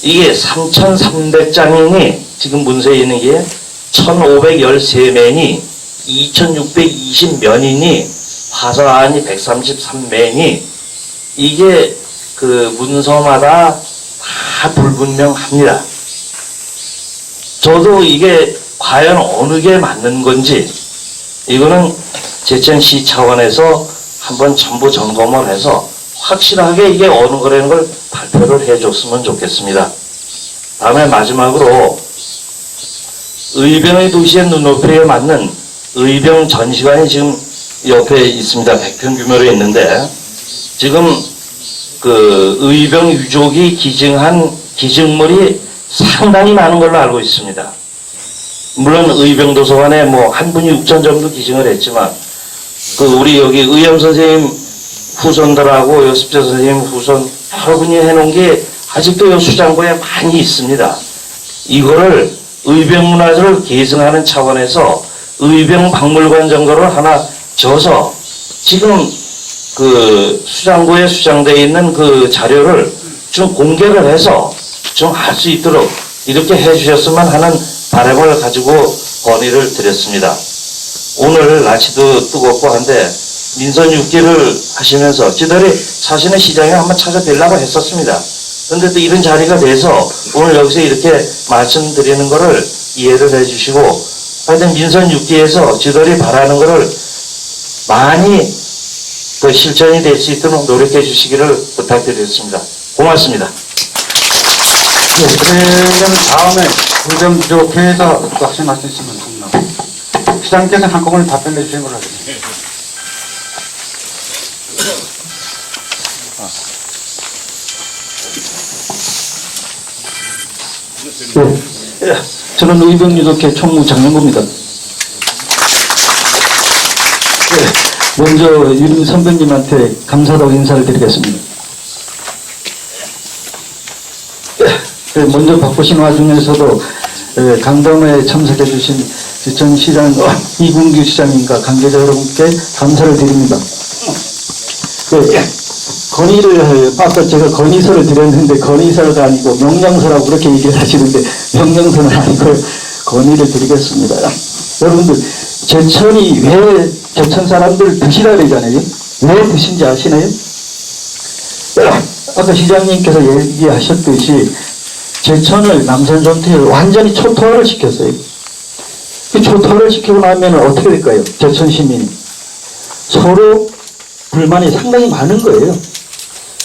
S9: 이게 3,300장이니 지금 문서에 있는 게 1,513면이 2,620면이니 화서아원이 133면이 이게 문서마다 다 불분명합니다. 저도 이게 과연 어느 게 맞는 건지 이거는 제천시 차원에서 한번 전부 점검을 해서 확실하게 이게 어느 거라는 걸 발표를 해줬으면 좋겠습니다. 다음에 마지막으로 의병의 도시의 눈높이에 맞는 의병 전시관이 지금 옆에 있습니다. 100평 규모로 있는데 지금 의병 유족이 기증한 기증물이 상당히 많은 걸로 알고 있습니다. 물론 의병 도서관에 한 분이 6천 정도 기증을 했지만 우리 여기 의암 선생님 후손들하고 여습재 선생님 후손 여러분이 해놓은 게 아직도 이 수장고에 많이 있습니다. 이거를 의병문화재를 계승하는 차원에서 의병박물관 정도를 하나 져서 지금 수장고에 수장되어 있는 자료를 좀 공개를 해서 좀 알 수 있도록 이렇게 해주셨으면 하는 바람을 가지고 건의를 드렸습니다. 오늘 날씨도 뜨겁고 한데 민선 6기를 하시면서 저희들이 사실은 시장에 한번 찾아뵈려고 했었습니다. 근데 또 이런 자리가 돼서 오늘 여기서 이렇게 말씀드리는 거를 이해를 해주시고 하여튼 민선 6기에서 저들이 바라는 거를 많이 더 실천이 될 수 있도록 노력해 주시기를 부탁드리겠습니다. 고맙습니다.
S7: 그러면 다음에 의견 부족해서 또 하실 수 있으면 합니다. 시장님께서 한꺼번에 답변해 주시는 걸로 하겠습니다.
S10: 네, 저는 의병유독회 총무 장영구입니다. 네, 먼저 유림 선배님한테 감사하다고 인사를 드리겠습니다. 네, 먼저 바쁘신 와중에서도 강담회에 참석해 주신 전 시장 이군규 시장님과 관계자 여러분께 감사를 드립니다. 네, 건의를 아까 제가 건의서를 드렸는데 건의서가 아니고 명령서라고 그렇게 얘기를 하시는데 명령서는 아니고 건의를 드리겠습니다. 여러분들 제천이 왜 제천 사람들 드시라 그러잖아요. 왜 드신지 아시나요? 아까 시장님께서 얘기하셨듯이 제천을 남산 전투를 완전히 초토화를 시켰어요. 그 초토화를 시키고 나면 어떻게 될까요? 제천 시민이 서로 불만이 상당히 많은 거예요.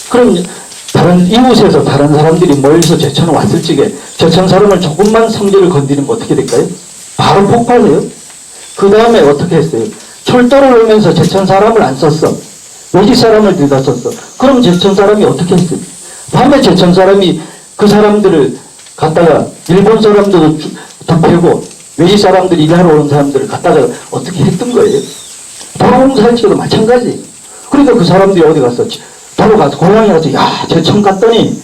S10: 그럼 다른 이웃에서 다른 사람들이 모여서 제천에 왔을 적에 제천 사람을 조금만 성질을 건드리면 어떻게 될까요? 바로 폭발해요. 그 다음에 어떻게 했어요? 철도를 오면서 제천 사람을 안 썼어. 외지 사람을 들여다 썼어. 그럼 제천 사람이 어떻게 했어요? 밤에 제천 사람이 그 사람들을 갖다가 일본 사람들도 덮이고 외지 사람들이 일하러 오는 사람들을 갖다가 어떻게 했던 거예요? 도로공사할 때도 마찬가지. 그러니까 그 사람들이 어디 갔어? 도로 가서 고향에 가서 야 제천 갔더니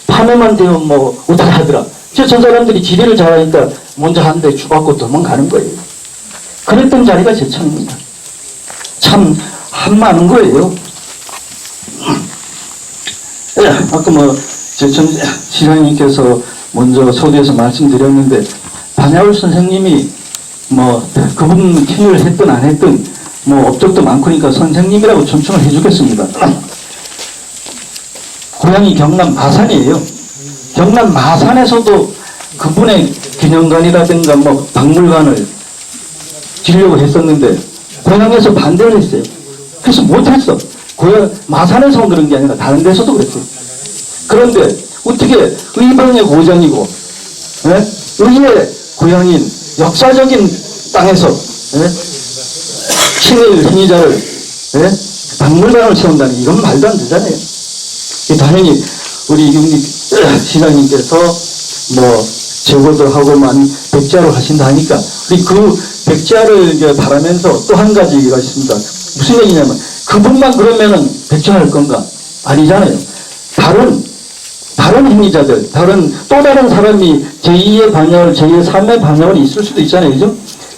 S10: 밤에만 되면 뭐 어떻게 하더라. 제천 사람들이 지리를 잘하니까 먼저 한 대 주받고 도망가는 거예요. 그랬던 자리가 제천입니다. 참 한많은 거예요. 아까 뭐 제천 시장님께서 먼저 소리에서 말씀드렸는데 반야울 선생님이 뭐 그분 기여를 했든 안 했든 뭐 업적도 많고니까 선생님이라고 존칭을 해주겠습니다. 고향이 경남 마산이에요. 경남 마산에서도 그분의 기념관이라든가 뭐 박물관을 지려고 했었는데 고향에서 반대를 했어요. 그래서 못했어. 고향 마산에서 그런 게 아니라 다른 데서도 그랬어요. 그런데 어떻게 의병의 고장이고 의의 고향인 역사적인 땅에서 친일 행위자를 박물관을 세운다니 이건 말도 안 되잖아요. 당연히 우리 이경립 시장님께서 뭐 제보도 하고만 백자로 하신다 하니까 우리 그 백자를 이제 바라면서 또 한 가지가 있습니다. 무슨 얘기냐면 그분만 그러면은 백자할 건가? 아니잖아요. 다른 행위자들, 또 다른 사람이 제2의 반야월, 제2의 3의 반야월이 있을 수도 있잖아요. 그죠?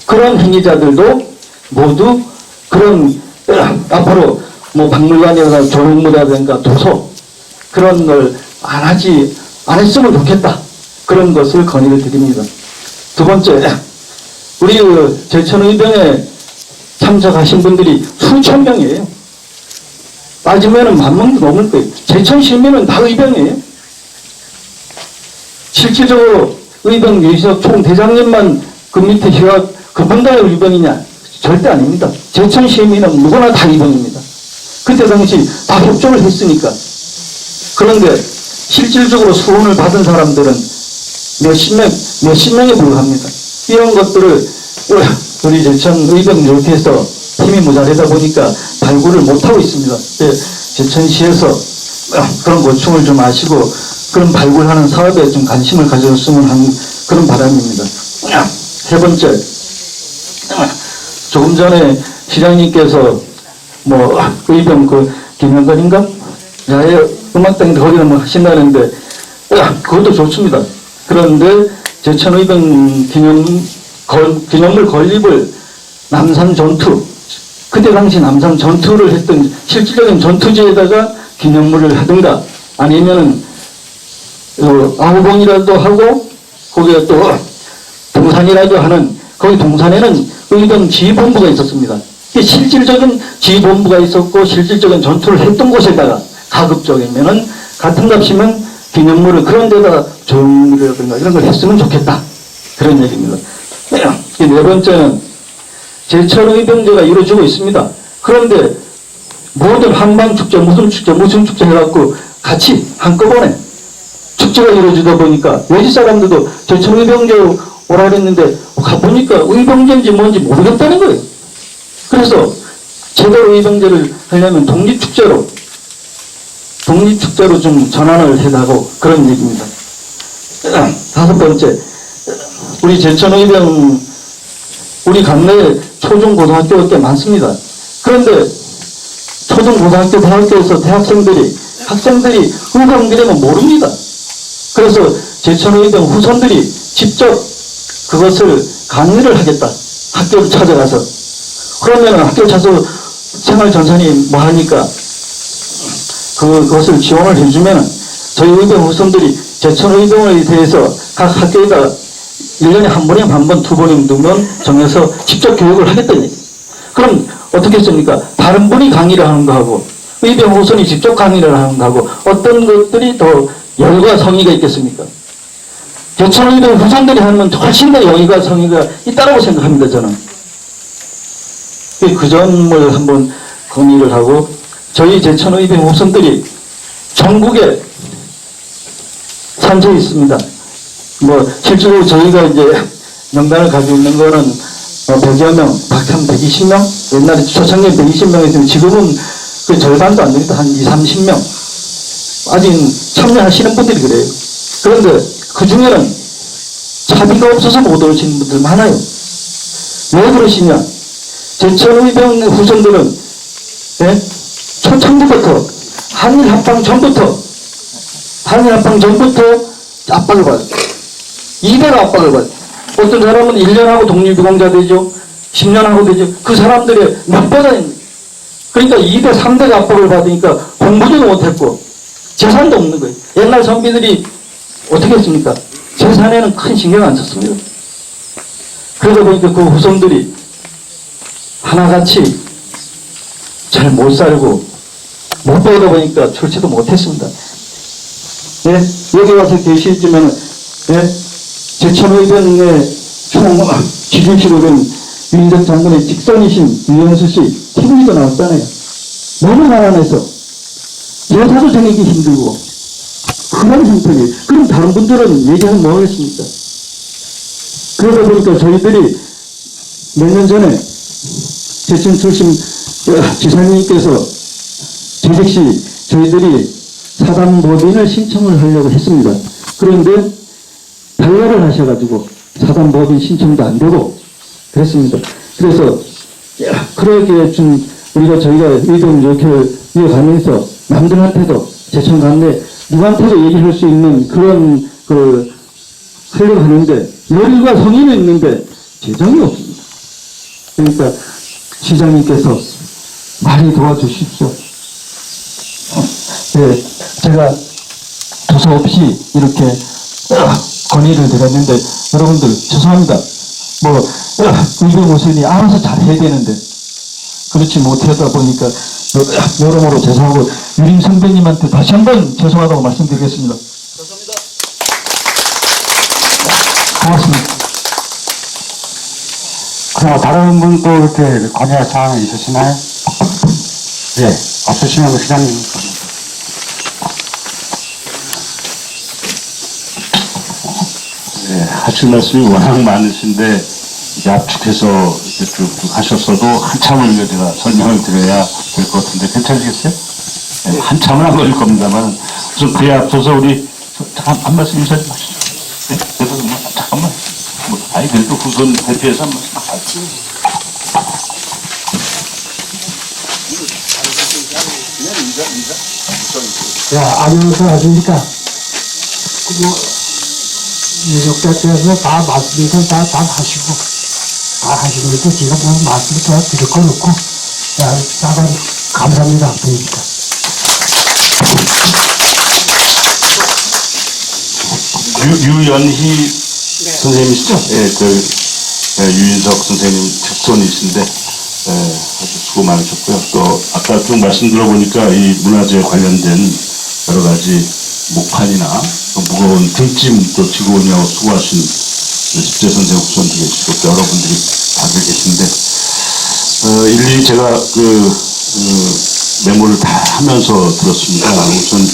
S10: 그런 행위자들도 모두 그런 앞으로 뭐 박물관이라든가 조형물이라든가 도서 그런 걸 안 했으면 좋겠다. 그런 것을 건의를 드립니다. 두 번째, 우리 제천의병에 참석하신 분들이 수천 명이에요. 따지면은 10,000명도 넘을 거예요. 제천 시민은 다 의병이에요. 실질적으로 의병 유희석 총대장님만 그 밑에 휴학 그분들의 의병이냐? 절대 아닙니다. 제천 시민은 누구나 다 의병입니다. 그때 당시 다 협조를 했으니까. 그런데 실질적으로 수훈을 받은 사람들은 몇십 명에 불과합니다. 이런 것들을 우리 제천 의병 이렇게해서 힘이 모자라다 보니까 발굴을 못하고 있습니다. 제천시에서 그런 고충을 좀 아시고 그런 발굴하는 사업에 좀 관심을 가졌으면 하는 그런 바람입니다. 세 번째, 조금 전에 시장님께서 뭐 의병 그 기념관인가? 야외 음악당인데 거기는 뭐 하신다는데 그것도 좋습니다. 그런데 제천의병 기념물 건립을 남산 전투, 그때 당시 남산 전투를 했던 실질적인 전투지에다가 기념물을 하든가 아니면은 아우봉이라도 하고 거기에 또 동산이라도 하는 거기 동산에는 의병 지휘본부가 있었습니다. 실질적인 지휘본부가 있었고 실질적인 전투를 했던 곳에다가 가급적이면은 같은 값이면 기념물을 그런 데다 조형이라든가 이런 걸 했으면 좋겠다. 그런 얘기입니다. 네 번째는 제천 의병제가 이루어지고 있습니다. 그런데 모든 한방축제, 무슨 축제 해갖고 같이 한꺼번에 축제가 이루어지다 보니까 외지 사람들도 제천 의병제 오라 그랬는데 가보니까 의병제인지 뭔지 모르겠다는 거예요. 그래서 제대로 의병제를 하려면 독립축제로 좀 전환을 해달라고 그런 얘기입니다. 다섯 번째, 우리 제천의병 우리 강내에 초중 고등학교가 꽤 많습니다. 그런데 초중 고등학교 대학교에서 학생들이 의병되려면 모릅니다. 그래서 제천의병 후손들이 직접 그것을 강의를 하겠다. 학교를 찾아가서. 그러면 학교 찾아서 생활전선이 뭐 하니까 그것을 지원을 해주면 저희 의병 후손들이 제천의병에 대해서 각 학교에다 1년에 한 번이면 한 번, 두 번이면 두 번 정해서 직접 교육을 하겠다는 얘기. 그럼 어떻게 했습니까? 다른 분이 강의를 하는 거하고 의병 후손이 직접 강의를 하는 거하고 어떤 것들이 더 열과 성의가 있겠습니까? 제천의병 후손들이 하면 훨씬 더 열과 성의가 있다고 생각합니다, 저는. 그 점을 한번 건의를 하고 저희 제천의병 후손들이 전국에 산재에 있습니다. 실제로 저희가 이제 명단을 가지고 있는 거는 100여 명, 한 120명? 옛날에 초창기에 120명이었는데 지금은 그 절반도 안 됩니다. 한 20, 30명. 아직 참여하시는 분들이 그래요. 그런데 그 중에는 차비가 없어서 못 오시는 분들 많아요. 왜 그러시냐? 제천의병 후손들은 초창기부터 한일합방 전부터 압박을 받아요. 이대로 압박을 받아요. 어떤 사람은 1년 하고 독립유공자 되죠. 10년 하고 되죠. 그 사람들의 몇 배가 있는 거예요. 그러니까 2대, 3대가 압박을 받으니까 공부도 못했고 재산도 없는 거예요. 옛날 선비들이 어떻게 했습니까? 재산에는 큰 신경 안 썼습니다. 그러다 보니까 그 후손들이 하나같이 잘 못 살고 못 배우다 보니까 출세도 못했습니다. 여기 와서 계시지만 제천의병의 총 지주시로 된 윤석 장군의 직선이신 유영수 씨 TV도 나왔잖아요. 너무 가난해서 여사도 생기기 힘들고 그런 형편이에요. 그럼 다른 분들은 얘기하면 뭐 하겠습니까? 그러다 보니까 저희들이 몇 년 전에 제천 출신 지사님께서 재직시 저희들이 사단법인을 신청을 하려고 했습니다. 그런데 반려를 하셔가지고 사단법인 신청도 안 되고 그랬습니다. 그래서 그러기에 좀 저희가 의견 이렇게 이어가면서 남들한테도 제천 관내 누구한테도 얘기할 수 있는 그런 하려고 하는데 열과 성의는 있는데 재정이 없습니다. 그러니까 시장님께서 많이 도와주십시오. 제가 두서 없이 이렇게 건의를 드렸는데 여러분들 죄송합니다. 의병후손이 알아서 잘 해야 되는데 그렇지 못하다 보니까 여러모로 죄송하고 유림 선배님한테 다시 한번 죄송하다고 말씀드리겠습니다. 고맙습니다.
S7: 다른 분도 이렇게 건의할 사항이 있으시나요? 없으시면 시장님.
S8: 하실 말씀이 워낙 많으신데 이제 압축해서 이렇게 쭉 하셨어도 한참을 제가 설명을 드려야 될 것 같은데 괜찮으시겠어요? 한참은 안 걸릴 겁니다만 우선 그에 앞서서 우리 잠깐 한 말씀 인사 좀 하시죠. 그래서 잠깐만 그래도 후손 대표해서 한 말씀 하시죠.
S7: 안녕하십니까. 유족자께서 다 말씀을 다 하시고, 또 제가 뭐 말씀을 다 드릴 건 없고, 감사합니다. 보니까.
S8: 유연희 선생님이시죠? 유인석 선생님 직손이신데, 아주 수고 많으셨고요. 또, 아까 좀 말씀 들어보니까 이 문화재 관련된 여러 가지 목판이나 또 무거운 등짐 또 지고 오냐고 수고하신 10대 선생 후손도 계시고 또 여러분들이 다들 계신데 일일이 제가 메모를 다 하면서 들었습니다. 우선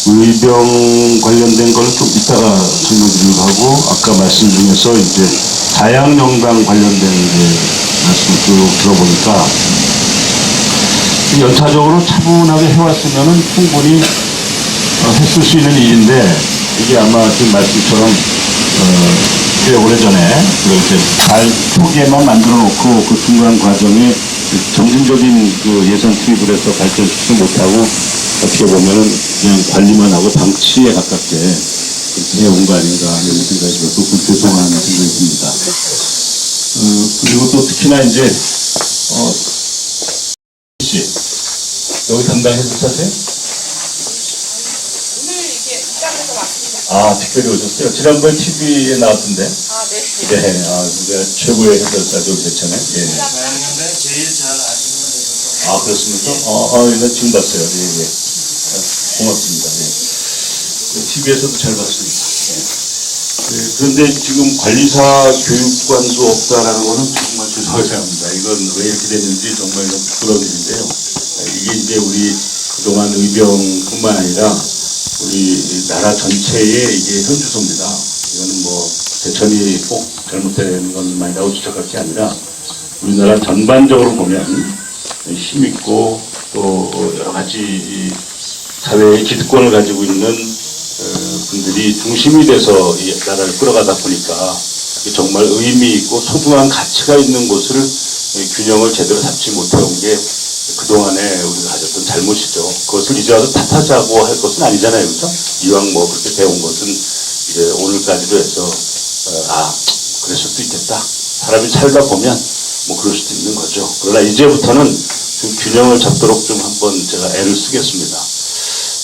S8: 의병 관련된 걸 좀 이따가 설명드리려고 하고 아까 말씀 중에서 이제 자양영당 관련된 이제 말씀을 쭉 들어보니까 연차적으로 차분하게 해왔으면은 충분히 했을 수 있는 일인데 이게 아마 지금 말씀처럼 꽤 오래전에 이렇게 잘 초기에만 만들어 놓고 그 중간 과정에 점진적인 그 예산 투입을 해서 발전시키지 못하고 어떻게 보면은 그냥 관리만 하고 방치에 가깝게 그렇게 해온 거 아닌가 하는 생각이 들어서 좀 죄송한 생각이 듭니다. 그리고 또 특히나 이제 씨 여기 담당해서 사세요? 아, 특별히 오셨어요? 지난번 TV에 나왔던데?
S11: 아, 네.
S8: 네, 제가 최고의 해설사 좀 됐잖아요. 예.
S9: 제일 잘 아시는
S8: 아, 그렇습니까? 네, 지금 봤어요. 예. 고맙습니다. 예. TV에서도 잘 봤습니다. 예. 그런데 지금 관리사 교육관도 없다라는 거는 정말 죄송하게 생각합니다. 이건 왜 이렇게 됐는지 정말 좀 부끄러운 일인데요. 이게 이제 우리 그동안 의병뿐만 아니라 우리 나라 전체의 이게 현주소입니다. 이거는 뭐 대천이 꼭 잘못된 것만이라고 지적할 게 아니라 우리나라 전반적으로 보면 힘있고 또 여러 가지 사회의 기득권을 가지고 있는 분들이 중심이 돼서 이 나라를 끌어가다 보니까 정말 의미 있고 소중한 가치가 있는 곳을 균형을 제대로 잡지 못해온 게 그동안에 우리가 가졌던 잘못이죠. 그것을 이제 와서 탓하자고 할 것은 아니잖아요. 그렇죠? 이왕 뭐 그렇게 배운 것은 이제 오늘까지도 해서 그럴 수도 있겠다. 사람이 살다 보면 뭐 그럴 수도 있는 거죠. 그러나 이제부터는 좀 균형을 잡도록 좀 한번 제가 애를 쓰겠습니다.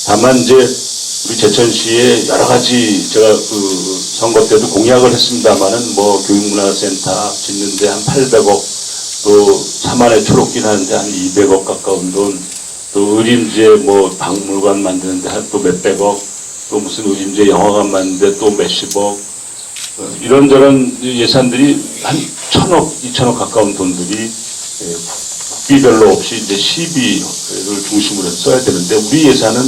S8: 다만 이제 우리 제천시에 여러 가지 제가 그 선거 때도 공약을 했습니다만은 뭐 교육문화센터 짓는데 한 800억 또 사만의 초록길 하는데 한 200억 가까운 돈, 또 의림지에 뭐 박물관 만드는데 한 또 몇백억, 또 무슨 의림지에 영화관 만드는데 또 몇십억, 이런저런 예산들이 한 1000억, 2000억 가까운 돈들이 국비별로 없이 이제 시비를 중심으로 해서 써야 되는데 우리 예산은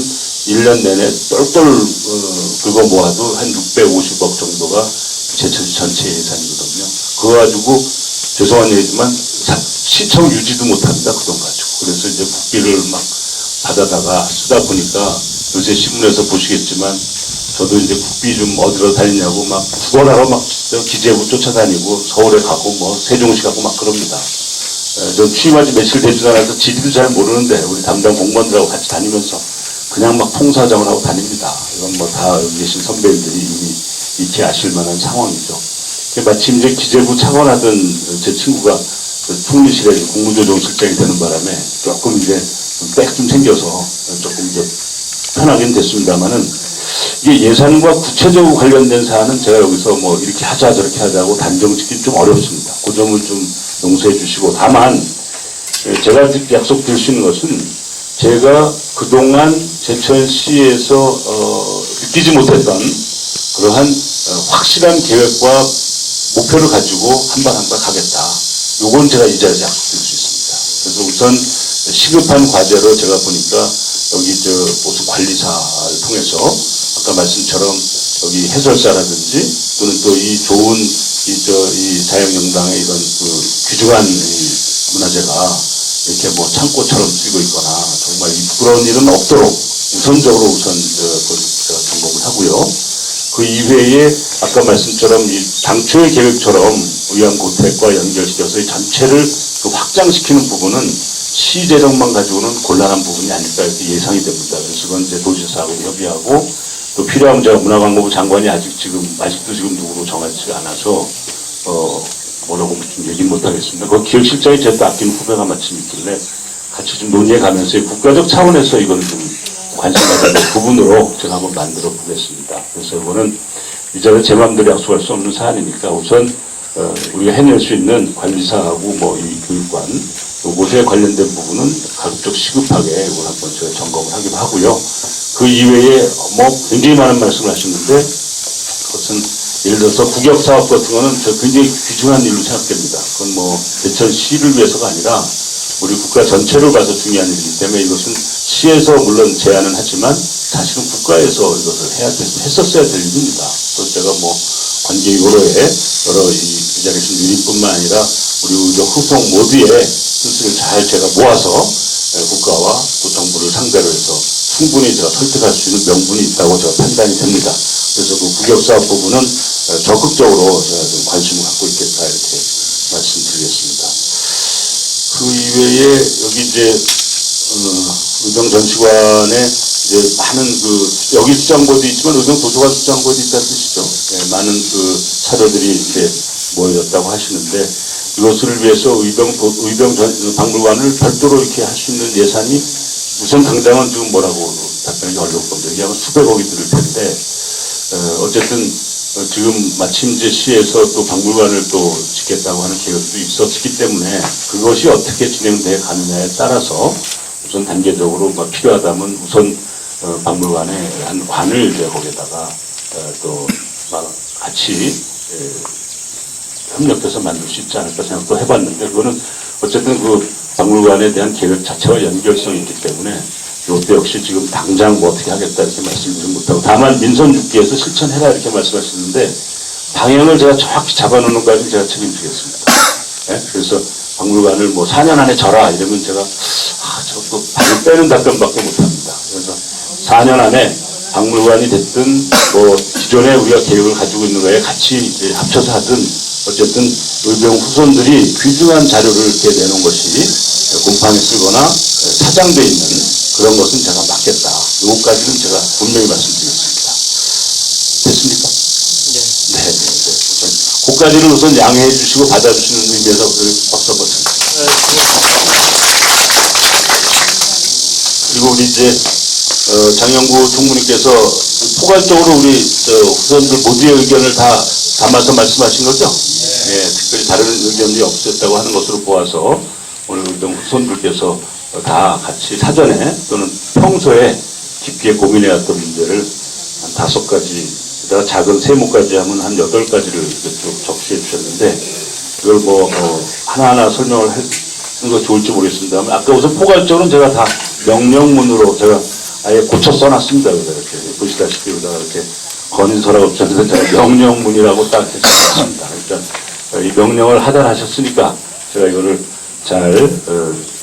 S8: 1년 내내 똘똘 긁어 모아도 한 650억 정도가 제천시 전체 예산이거든요. 그거 가지고 죄송한 얘기지만 시청 유지도 못합니다. 그 돈 가지고. 그래서 이제 국비를 막 받아다가 쓰다 보니까 요새 신문에서 보시겠지만 저도 이제 국비 좀 어디로 다니냐고 막 죽어라고 막 기재부 쫓아다니고 서울에 가고 뭐 세종시 가고 막 그럽니다. 전 취임한 지 며칠 되지도 않아서 지리도 잘 모르는데 우리 담당 공무원들하고 같이 다니면서 그냥 막 통사장을 하고 다닙니다. 이건 뭐 다 여기 계신 선배님들이 이미 익히 아실 만한 상황이죠. 마침 이제 기재부 차관하던 제 친구가 총리실에 국무조정실장이 되는 바람에 조금 이제 빽 좀 생겨서 조금 이제 편하긴 됐습니다만은 이게 예산과 구체적으로 관련된 사안은 제가 여기서 뭐 이렇게 하자 저렇게 하자고 단정 짓기 좀 어렵습니다. 그 점을 좀 용서해 주시고 다만 제가 약속드릴 수 있는 것은 제가 그동안 제천시에서 느끼지 못했던 그러한 확실한 계획과 목표를 가지고 한 발 한 발 가겠다. 요건 제가 이 자리에서 약속드릴 수 있습니다. 그래서 우선 시급한 과제로 제가 보니까 여기 무슨 관리사를 통해서 아까 말씀처럼 여기 해설사라든지 또는 또 이 좋은 이 자양영당의 이런 그 귀중한 문화재가 이렇게 뭐 창고처럼 쓰이고 있거나 정말 이 부끄러운 일은 없도록 우선적으로 우선 제가 점검을 하고요. 그 이외에 아까 말씀처럼 이 당초의 계획처럼 의왕고택과 연결시켜서 이 전체를 확장시키는 부분은 시재정만 가지고는 곤란한 부분이 아닐까 이렇게 예상이 됩니다. 그래서 그건 이제 도지사하고 협의하고 또 필요하면 제가 문화관광부 장관이 아직도 지금 누구로 정하지가 않아서 뭐라고 좀 얘기는 못하겠습니다. 그 기획실장이 제 또 아끼는 후배가 마침 있길래 같이 좀 논의해 가면서 국가적 차원에서 이거는 좀 관심 가지는 부분으로 제가 한번 만들어 보겠습니다. 그래서 이거는 이제는 제 마음대로 약속할 수 없는 사안이니까 우선 우리가 해낼 수 있는 관리사하고 뭐 이 교육관 요것에 관련된 부분은 가급적 시급하게 이걸 한번 제가 점검을 하기로 하고요. 그 이외에 뭐 굉장히 많은 말씀을 하셨는데 그것은 예를 들어서 국역사업 같은 거는 저 굉장히 귀중한 일로 생각됩니다. 그건 뭐 대천시를 위해서가 아니라 우리 국가 전체를 봐서 중요한 일이기 때문에 이것은 시에서 물론 제안은 하지만 사실은 국가에서 이것을 했었어야 될 일입니다. 그래서 제가 뭐 관계 여러에 여러 이 자리에 계신 유닛뿐만 아니라 우리 의료 후속 모두의 뜻을 잘 제가 모아서 국가와 또 정부를 상대로 해서 충분히 제가 설득할 수 있는 명분이 있다고 제가 판단이 됩니다. 그래서 그 국역사업 부분은 적극적으로 제가 좀 관심을 갖고 있겠다 이렇게 말씀드리겠습니다. 그 이외에 여기 이제 의병 전시관에 이제 많은 그 여기 수장고도 있지만 의병 도서관 수장고도 있다는 뜻이죠. 예, 많은 그 사료들이 이렇게 모여졌다고 하시는데 이것을 위해서 의병 박물관을 별도로 이렇게 할 수 있는 예산이 우선 당장은 지금 뭐라고 답변이 어려울 겁니다. 이게 아마 수백억이 들을 텐데 어쨌든 지금 마침 이제 시에서 또 박물관을 또 짓겠다고 하는 계획도 있었기 때문에 그것이 어떻게 진행돼 가느냐에 따라서 우선 단계적으로 필요하다면 우선 박물관에 한 관을 이제 거기다가 또 같이 협력해서 만들 수 있지 않을까 생각도 해봤는데 그거는 어쨌든 그 박물관에 대한 계획 자체와 연결성이 있기 때문에 이것도 역시 지금 당장 뭐 어떻게 하겠다 이렇게 말씀드리지 못하고 다만 민선 6기에서 실천해라 이렇게 말씀하시는데 방향을 제가 정확히 잡아놓는 것까지 제가 책임지겠습니다. 네? 그래서 박물관을 뭐 4년 안에 져라 이러면 제가 저것도 방을 빼는 답변밖에 못합니다. 그래서 4년 안에 박물관이 됐든 뭐 기존에 우리가 계획을 가지고 있는 거에 같이 합쳐서 하든 어쨌든 의병 후손들이 귀중한 자료를 이렇게 내놓은 것이 곰팡이 쓰거나 사장되어 있는 그런 것은 제가 막겠다. 이것까지는 제가 분명히 말씀드리겠습니다. 됐습니까? 네. 그까지는 우선 양해해 주시고 받아주시는 의미에서 박수 한번 칩니다. 그리고 우리 이제 장영구 총무님께서 포괄적으로 우리 후손들 모두의 의견을 다 담아서 말씀하신 거죠? 네, 특별히 다른 의견이 없었다고 하는 것으로 보아서 오늘 의병 후손들께서 다 같이 사전에 또는 평소에 깊게 고민해왔던 문제를 한 5가지, 그다가 작은 세모까지 하면 한 8가지를 이렇게 쭉 적시해 주셨는데 그걸 뭐 하나하나 설명을 하는 거 좋을지 모르겠습니다만 아까 우선 포괄적으로는 제가 다 명령문으로 제가 아예 고쳐 써놨습니다. 이렇게 보시다시피 여기다가 이렇게 건인서라고 붙였는데 제가 명령문이라고 딱 이렇게 써놨습니다. 그러니까 이 명령을 하단하셨으니까 제가 이거를 잘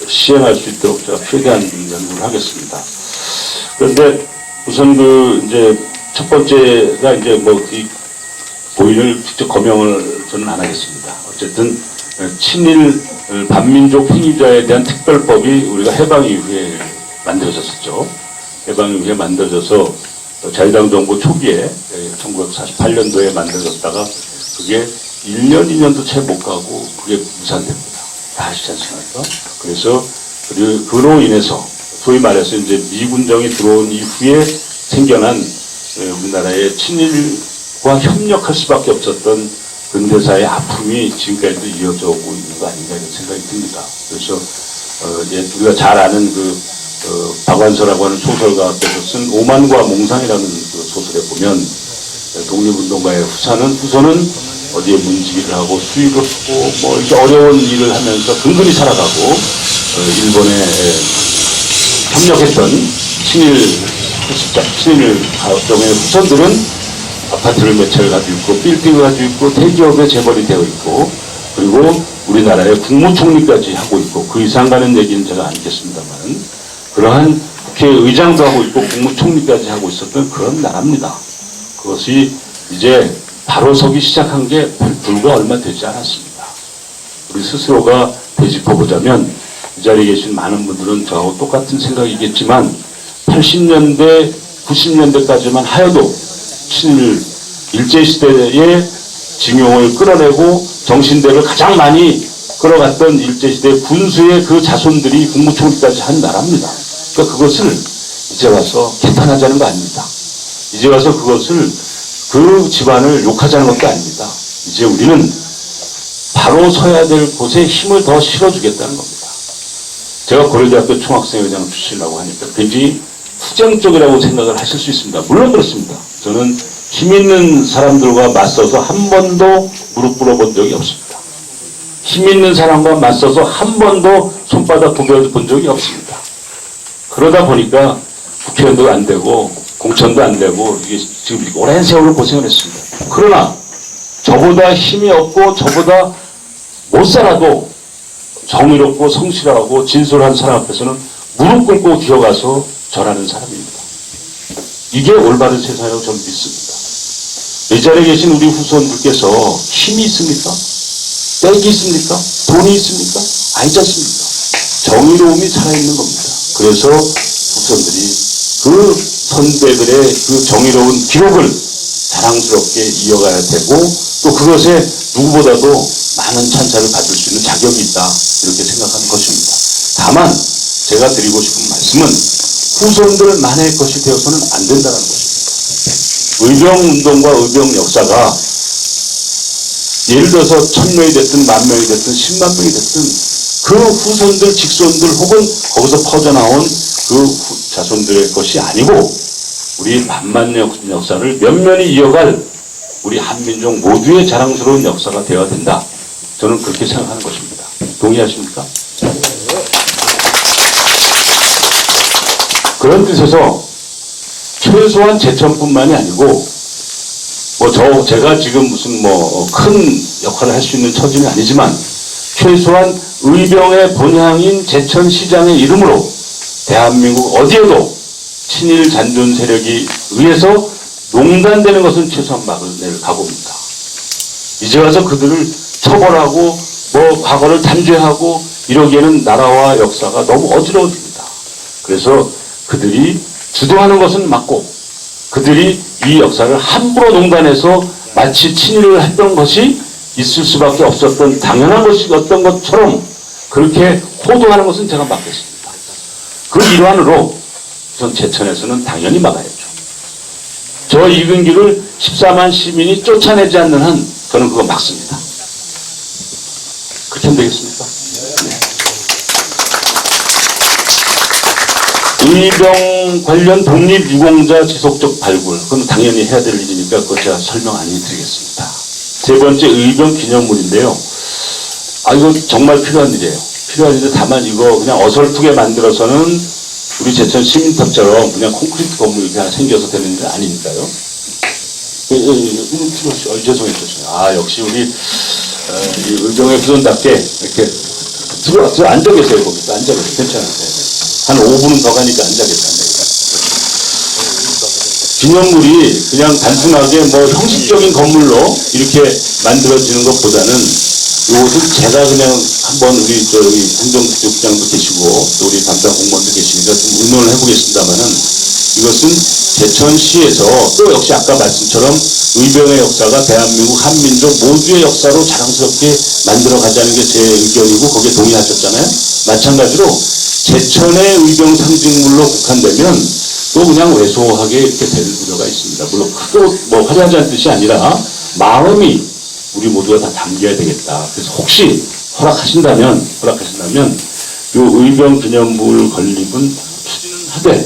S8: 시행할 수 있도록 제가 최대한 연구를 하겠습니다. 그런데 우선 이제 첫 번째가 이제 뭐 이 고인을 직접 거명을 저는 안 하겠습니다. 어쨌든 친일 반민족 행위자에 대한 특별법이 우리가 해방 이후에 만들어졌었죠. 해방 이후에 만들어져서 자유당 정부 초기에 1948년도에 만들어졌다가 그게 1년, 2년도 채 못 가고 그게 무산됩니다. 다 아시지 않습니까? 그래서 그로 인해서 소위 말해서 이제 미군정이 들어온 이후에 생겨난 우리나라의 친일과 협력할 수밖에 없었던 근대사의 아픔이 지금까지도 이어져 오고 있는 거 아닌가 이런 생각이 듭니다. 그래서 우리가 잘 아는 박완서라고 하는 소설가께서 쓴 오만과 몽상이라는 그 소설에 보면 독립운동가의 후손은 어디에 문지기를 하고 수익을 하고 뭐 이렇게 어려운 일을 하면서 근근히 살아가고 일본에 협력했던 친일 가정의 후손들은 아파트를 몇 채를 가지고 있고 빌딩을 가지고 있고 대기업에 재벌이 되어 있고 그리고 우리나라의 국무총리까지 하고 있고 그 이상 가는 얘기는 제가 않겠습니다만 그러한 국회의장도 하고 있고 국무총리까지 하고 있었던 그런 나라입니다. 그것이 이제 바로 서기 시작한 게 불과 얼마 되지 않았습니다. 우리 스스로가 되짚어보자면 이 자리에 계신 많은 분들은 저하고 똑같은 생각이겠지만 80년대, 90년대까지만 하여도 친일 일제시대의 징용을 끌어내고 정신대를 가장 많이 끌어갔던 일제시대 군수의 그 자손들이 국무총리까지 한 나라입니다. 그러니까 그것을 이제 와서 개탄하자는 거 아닙니다. 이제 와서 그것을 그 집안을 욕하자는 것도 아닙니다. 이제 우리는 바로 서야 될 곳에 힘을 더 실어주겠다는 겁니다. 제가 고려대학교 총학생회장 출신이라고 하니까 굉장히 후정적이라고 생각을 하실 수 있습니다. 물론 그렇습니다. 저는 힘 있는 사람들과 맞서서 한 번도 무릎 꿇어본 적이 없습니다. 힘 있는 사람과 맞서서 한 번도 손바닥 굽혀본 적이 없습니다. 그러다 보니까 국회의원도 안 되고 공천도 안 되고 이게 지금 오랜 세월을 고생을 했습니다. 그러나 저보다 힘이 없고 저보다 못 살아도 정의롭고 성실하고 진솔한 사람 앞에서는 무릎 꿇고 기어가서 절하는 사람입니다. 이게 올바른 세상이라고 저는 믿습니다. 이 자리에 계신 우리 후손들께서 힘이 있습니까? 떼기 있습니까? 돈이 있습니까? 아니지 않습니까? 정의로움이 살아있는 겁니다. 그래서 후손들이 그 선배들의 그 정의로운 기록을 자랑스럽게 이어가야 되고 또 그것에 누구보다도 많은 찬사를 받을 수 있는 자격이 있다 이렇게 생각하는 것입니다. 다만 제가 드리고 싶은 말씀은 후손들만의 것이 되어서는 안 된다는 것입니다. 의병운동과 의병 역사가 예를 들어서 1000명이 됐든 10,000명이 됐든 10만 명이 됐든 그 후손들, 직손들 혹은 거기서 퍼져나온 그 자손들의 것이 아니고 우리 만만 역사를 면면히 이어갈 우리 한민족 모두의 자랑스러운 역사가 되어야 된다. 저는 그렇게 생각하는 것입니다. 동의하십니까? 그런 뜻에서 최소한 제천뿐만이 아니고 제가 지금 무슨 큰 역할을 할 수 있는 처지는 아니지만 최소한 의병의 본향인 제천시장의 이름으로 대한민국 어디에도 친일 잔존 세력이 의해서 농단되는 것은 최소한 막을 각오입니다. 이제 와서 그들을 처벌하고 과거를 단죄하고 이러기에는 나라와 역사가 너무 어지러워집니다. 그래서 그들이 주도하는 것은 맞고 그들이 이 역사를 함부로 농단해서 마치 친일을 했던 것이 있을 수밖에 없었던 당연한 것이었던 것처럼 그렇게 호도하는 것은 제가 막겠습니다. 그 일환으로 우선 제천에서는 당연히 막아야죠. 저 이근기를 14만 시민이 쫓아내지 않는 한 저는 그거 막습니다. 그렇게 하면 되겠습니까? 의병 관련 독립유공자 지속적 발굴, 그건 당연히 해야 될 일이니까 그거 제가 설명 안 해드리겠습니다. 세 번째 의병 기념물인데요. 이거 정말 필요한 일이에요. 필요한 일인데 다만 이거 그냥 어설프게 만들어서는 우리 제천 시민탑처럼 그냥 콘크리트 건물이 그냥 생겨서 되는 일 아니니까요. 죄송해요. 역시 우리 이 의병의 후손답게 이렇게 들어 앉아 계세요. 거기 앉아 계세요. 괜찮으세요? 한 5분은 더 가니까 앉아 계세요. 기념물이 그냥 단순하게 형식적인 건물로 이렇게 만들어지는 것보다는 이것은 제가 그냥 한번 우리 행정국장도 계시고 또 우리 담당 공무원도 계시니까 좀 의논을 해보겠습니다만은 이것은 제천시에서 또 역시 아까 말씀처럼 의병의 역사가 대한민국 한민족 모두의 역사로 자랑스럽게 만들어가자는 게 제 의견이고 거기에 동의하셨잖아요. 마찬가지로 제천의 의병 상징물로 국한되면 또 그냥 왜소하게 이렇게 될 우려가 있습니다. 물론 크고 화려하지 않은 뜻이 아니라 마음이 우리 모두가 다 담겨야 되겠다. 그래서 혹시 허락하신다면 이 의병 기념물 건립은 추진은 하되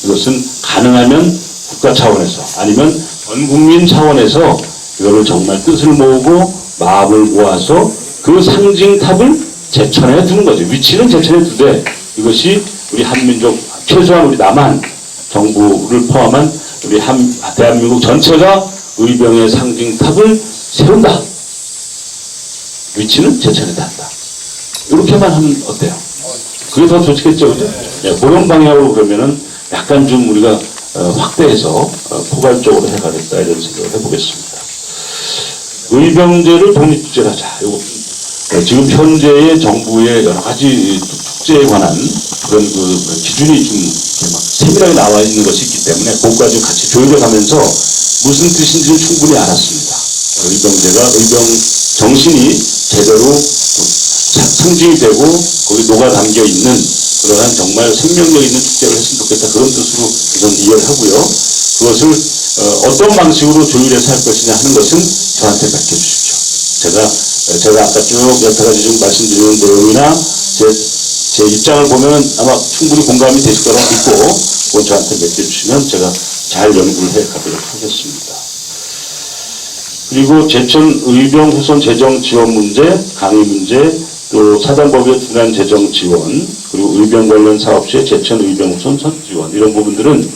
S8: 이것은 가능하면 국가 차원에서 아니면 전 국민 차원에서 이거를 정말 뜻을 모으고 마음을 모아서 그 상징탑을 제천에 두는 거죠. 위치는 제천에 두되 이것이 우리 한민족 최소한 우리 남한 정부를 포함한 우리 대한민국 전체가 의병의 상징탑을 세운다. 위치는 제천에다 한다. 이렇게만 하면 어때요? 그게 더 좋겠죠, 그죠? 그런 방향으로 그러면은 약간 좀 우리가 확대해서 포괄적으로 해가겠다 이런 생각을 해보겠습니다. 의병제를 독립축제를 하자. 이거 지금 현재의 정부의 여러 가지 축제에 관한 그런 기준이 좀 이렇게 막 세밀하게 나와 있는 것이 있기 때문에 그것까지 같이 조율해 가면서 무슨 뜻인지는 충분히 알았습니다. 의병제가 의병 정신이 제대로 상징이 되고 거기 녹아 담겨 있는 그러한 정말 생명력 있는 축제를 했으면 좋겠다. 그런 뜻으로 우선 이해를 하고요. 그것을 어떤 방식으로 조율해서 할 것이냐 하는 것은 저한테 맡겨주십시오. 제가 아까 쭉 여태까지 좀 말씀드리는 내용이나 제 입장을 보면 아마 충분히 공감이 되실 거라고 믿고 그건 저한테 맡겨주시면 제가 잘 연구를 해 가도록 하겠습니다. 그리고 제천 의병 후손 재정 지원 문제, 강의 문제, 또 사단법의 중간 재정 지원, 그리고 의병 관련 사업 시에 제천 의병 후손 선 지원, 이런 부분들은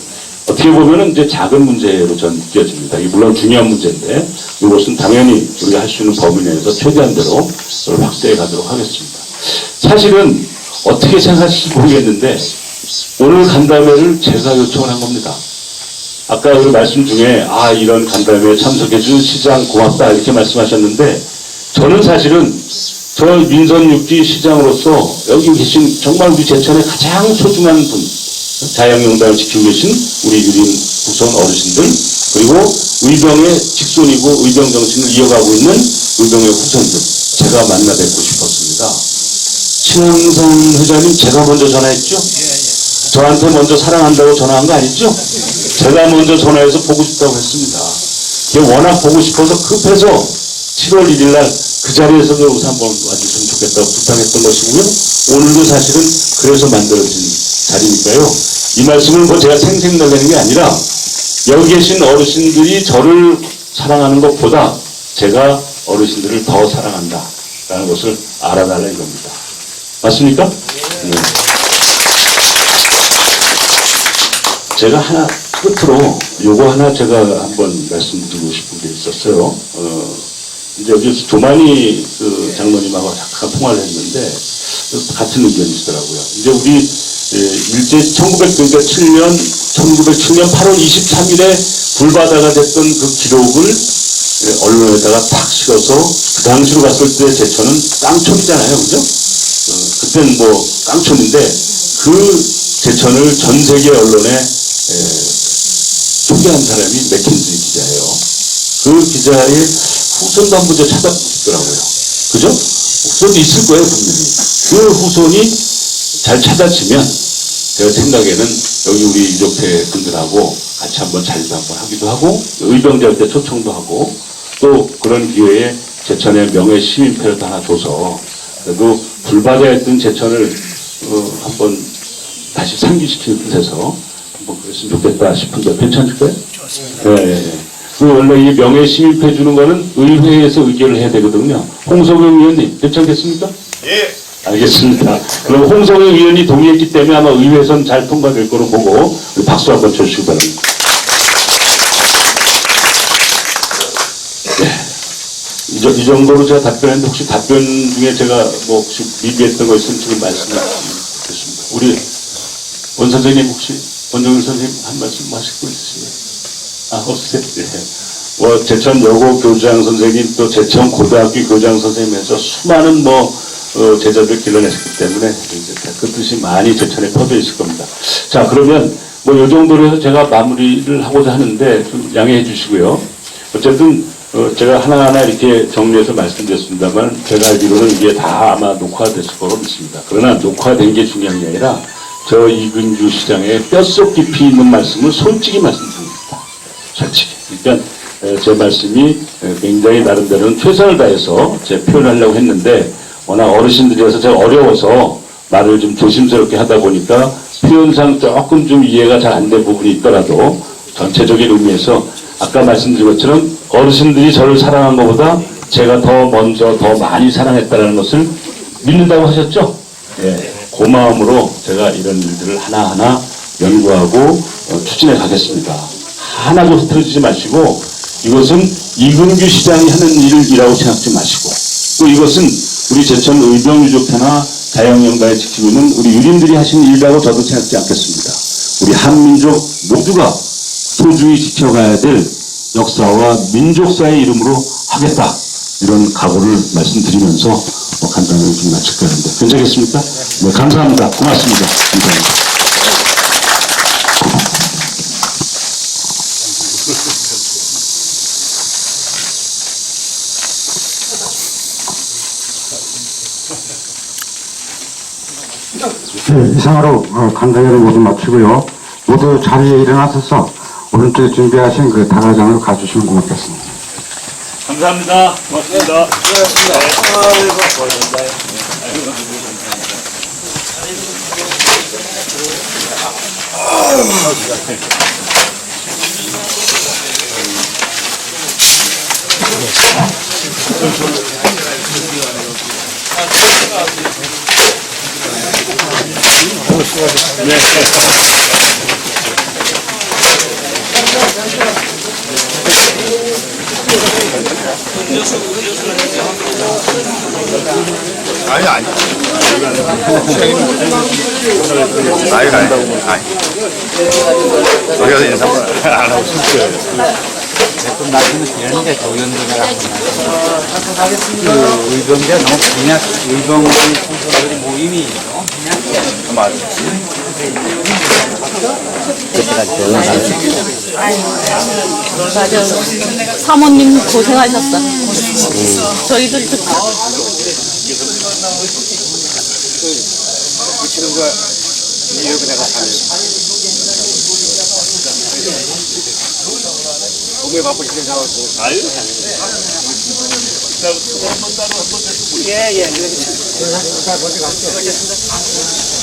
S8: 어떻게 보면은 이제 작은 문제로 전 느껴집니다. 이게 물론 중요한 문제인데 이것은 당연히 우리가 할 수 있는 범위 내에서 최대한대로 확대해 가도록 하겠습니다. 사실은 어떻게 생각하실지 모르겠는데 오늘 간담회를 제가 요청을 한 겁니다. 아까 그 말씀 중에 이런 간담회에 참석해 준 시장 고맙다 이렇게 말씀하셨는데 저는 사실은 저 민선 6기 시장으로서 여기 계신 정말 우리 제천의 가장 소중한 분, 자양영단을 지키고 계신 우리 유림 후손 어르신들, 그리고 의병의 직손이고 의병 정신을 이어가고 있는 의병의 후손들, 제가 만나 뵙고 싶었습니다. 신항선 회장님, 제가 먼저 전화했죠? 저한테 먼저 사랑한다고 전화한 거 아니죠? 제가 먼저 전화해서 보고 싶다고 했습니다. 이게 워낙 보고 싶어서 급해서 7월 1일 날 그 자리에서도 여기서 한번 와주시면 좋겠다고 부탁했던 것이고요. 오늘도 사실은 그래서 만들어진 자리니까요. 이 말씀은 뭐 제가 생생내는 게 아니라 여기 계신 어르신들이 저를 사랑하는 것보다 제가 어르신들을 더 사랑한다라는 것을 알아달라 이겁니다. 맞습니까? 네. 제가 하나 끝으로 요거 하나 제가 한번 말씀드리고 싶은 게 있었어요. 이제 여기서 조만희 그 장로님하고 잠깐 통화를 했는데 같은 의견이시더라고요. 이제 우리 일제 1907년 8월 23일에 불바다가 됐던 그 기록을 언론에다가 탁 실어서 그 당시로 봤을 때 제천은 깡촌이잖아요, 그죠? 그때는 뭐 깡촌인데 그 제천을 전 세계 언론에 소개한 사람이 맥킨지 기자예요. 그 기자의 후손도 한번 찾아보고 싶더라고요. 그죠? 후손이 있을 거예요, 분명히. 그 후손이 잘 찾아지면 제가 생각에는 여기 우리 유족회 분들하고 같이 한번 자리도 한번 하기도 하고 의병제할 때 초청도 하고 또 그런 기회에 제천의 명예 시민패를 하나 줘서 그래도 불바다였던 제천을 한번 다시 상기시키는 뜻에서 한번 그랬으면 좋겠다 싶은데 괜찮을까요? 좋습니다. 네. 그 원래 이 명예 시민패 주는 거는 의회에서 의결을 해야 되거든요. 홍석영 의원님 괜찮겠습니까? 예. 알겠습니다. 그럼 홍석영 의원이 동의했기 때문에 아마 의회에서는 잘 통과될 거로 보고 박수 한번 쳐주시기 바랍니다. 네. 이 정도로 제가 답변했는데 혹시 답변 중에 제가 뭐 혹시 미비했던 거 있으면 지금 말씀해 주시겠습니다. 우리 원 선생님 혹시 원정일 선생님 한 말씀 하실 거 있으시면? 없으세요? 네. 제천 여고 교장 선생님 또 제천 고등학교 교장 선생님에서 수많은 제자들 길러냈기 때문에 이제 그 뜻이 많이 제천에 퍼져 있을 겁니다. 자, 그러면 이 정도로 해서 제가 마무리를 하고자 하는데 좀 양해해 주시고요. 어쨌든 제가 하나하나 이렇게 정리해서 말씀드렸습니다만 제가 알기로는 이게 다 아마 녹화됐을 거로 믿습니다. 그러나 녹화된 게 중요한 게 아니라 저 이근주 시장의 뼛속 깊이 있는 말씀을 솔직히 말씀드립니다. 솔직히. 그러니까 제 말씀이 굉장히 나름대로는 최선을 다해서 제 표현하려고 했는데 워낙 어르신들이라서 제가 어려워서 말을 좀 조심스럽게 하다 보니까 표현상 조금 좀 이해가 잘 안 된 부분이 있더라도 전체적인 의미에서 아까 말씀드린 것처럼 어르신들이 저를 사랑한 것보다 제가 더 먼저 더 많이 사랑했다는 것을 믿는다고 하셨죠? 예, 그 마음으로 제가 이런 일들을 하나하나 연구하고 추진해 가겠습니다. 하나도 흐트러지지 마시고 이것은 이근규 시장이 하는 일이라고 생각하지 마시고 또 이것은 우리 제천 의병유족회나 자양영단에 지키고 있는 우리 유림들이 하신 일이라고 저도 생각지 않겠습니다. 우리 한민족 모두가 소중히 지켜가야 될 역사와 민족사의 이름으로 하겠다. 이런 각오를 말씀드리면서 간단하게 좀 마칠까 하는데 괜찮겠습니까? 네, 감사합니다. 고맙습니다. 감사합니다.
S7: 네, 이상으로 간담회를 모두 마치고요. 모두 자리에 일어나셔서 오른쪽에 준비하신 그 다가장으로 가주시면 고맙겠습니다.
S4: 감사합니다. 고맙습니다.
S1: 아니 아니. 어디 가서 인사 안 하고 싶어요.
S3: 좀 나중에 되는데 조연들이라 그 의병대 너무 그냥 의병 청소년들이 모임이에요.
S1: 맞아.
S2: 맞아. 사모님 고생하셨어. 저희들 듣고.
S1: 몸에 바쁘시게 잡았고. 아유. 예.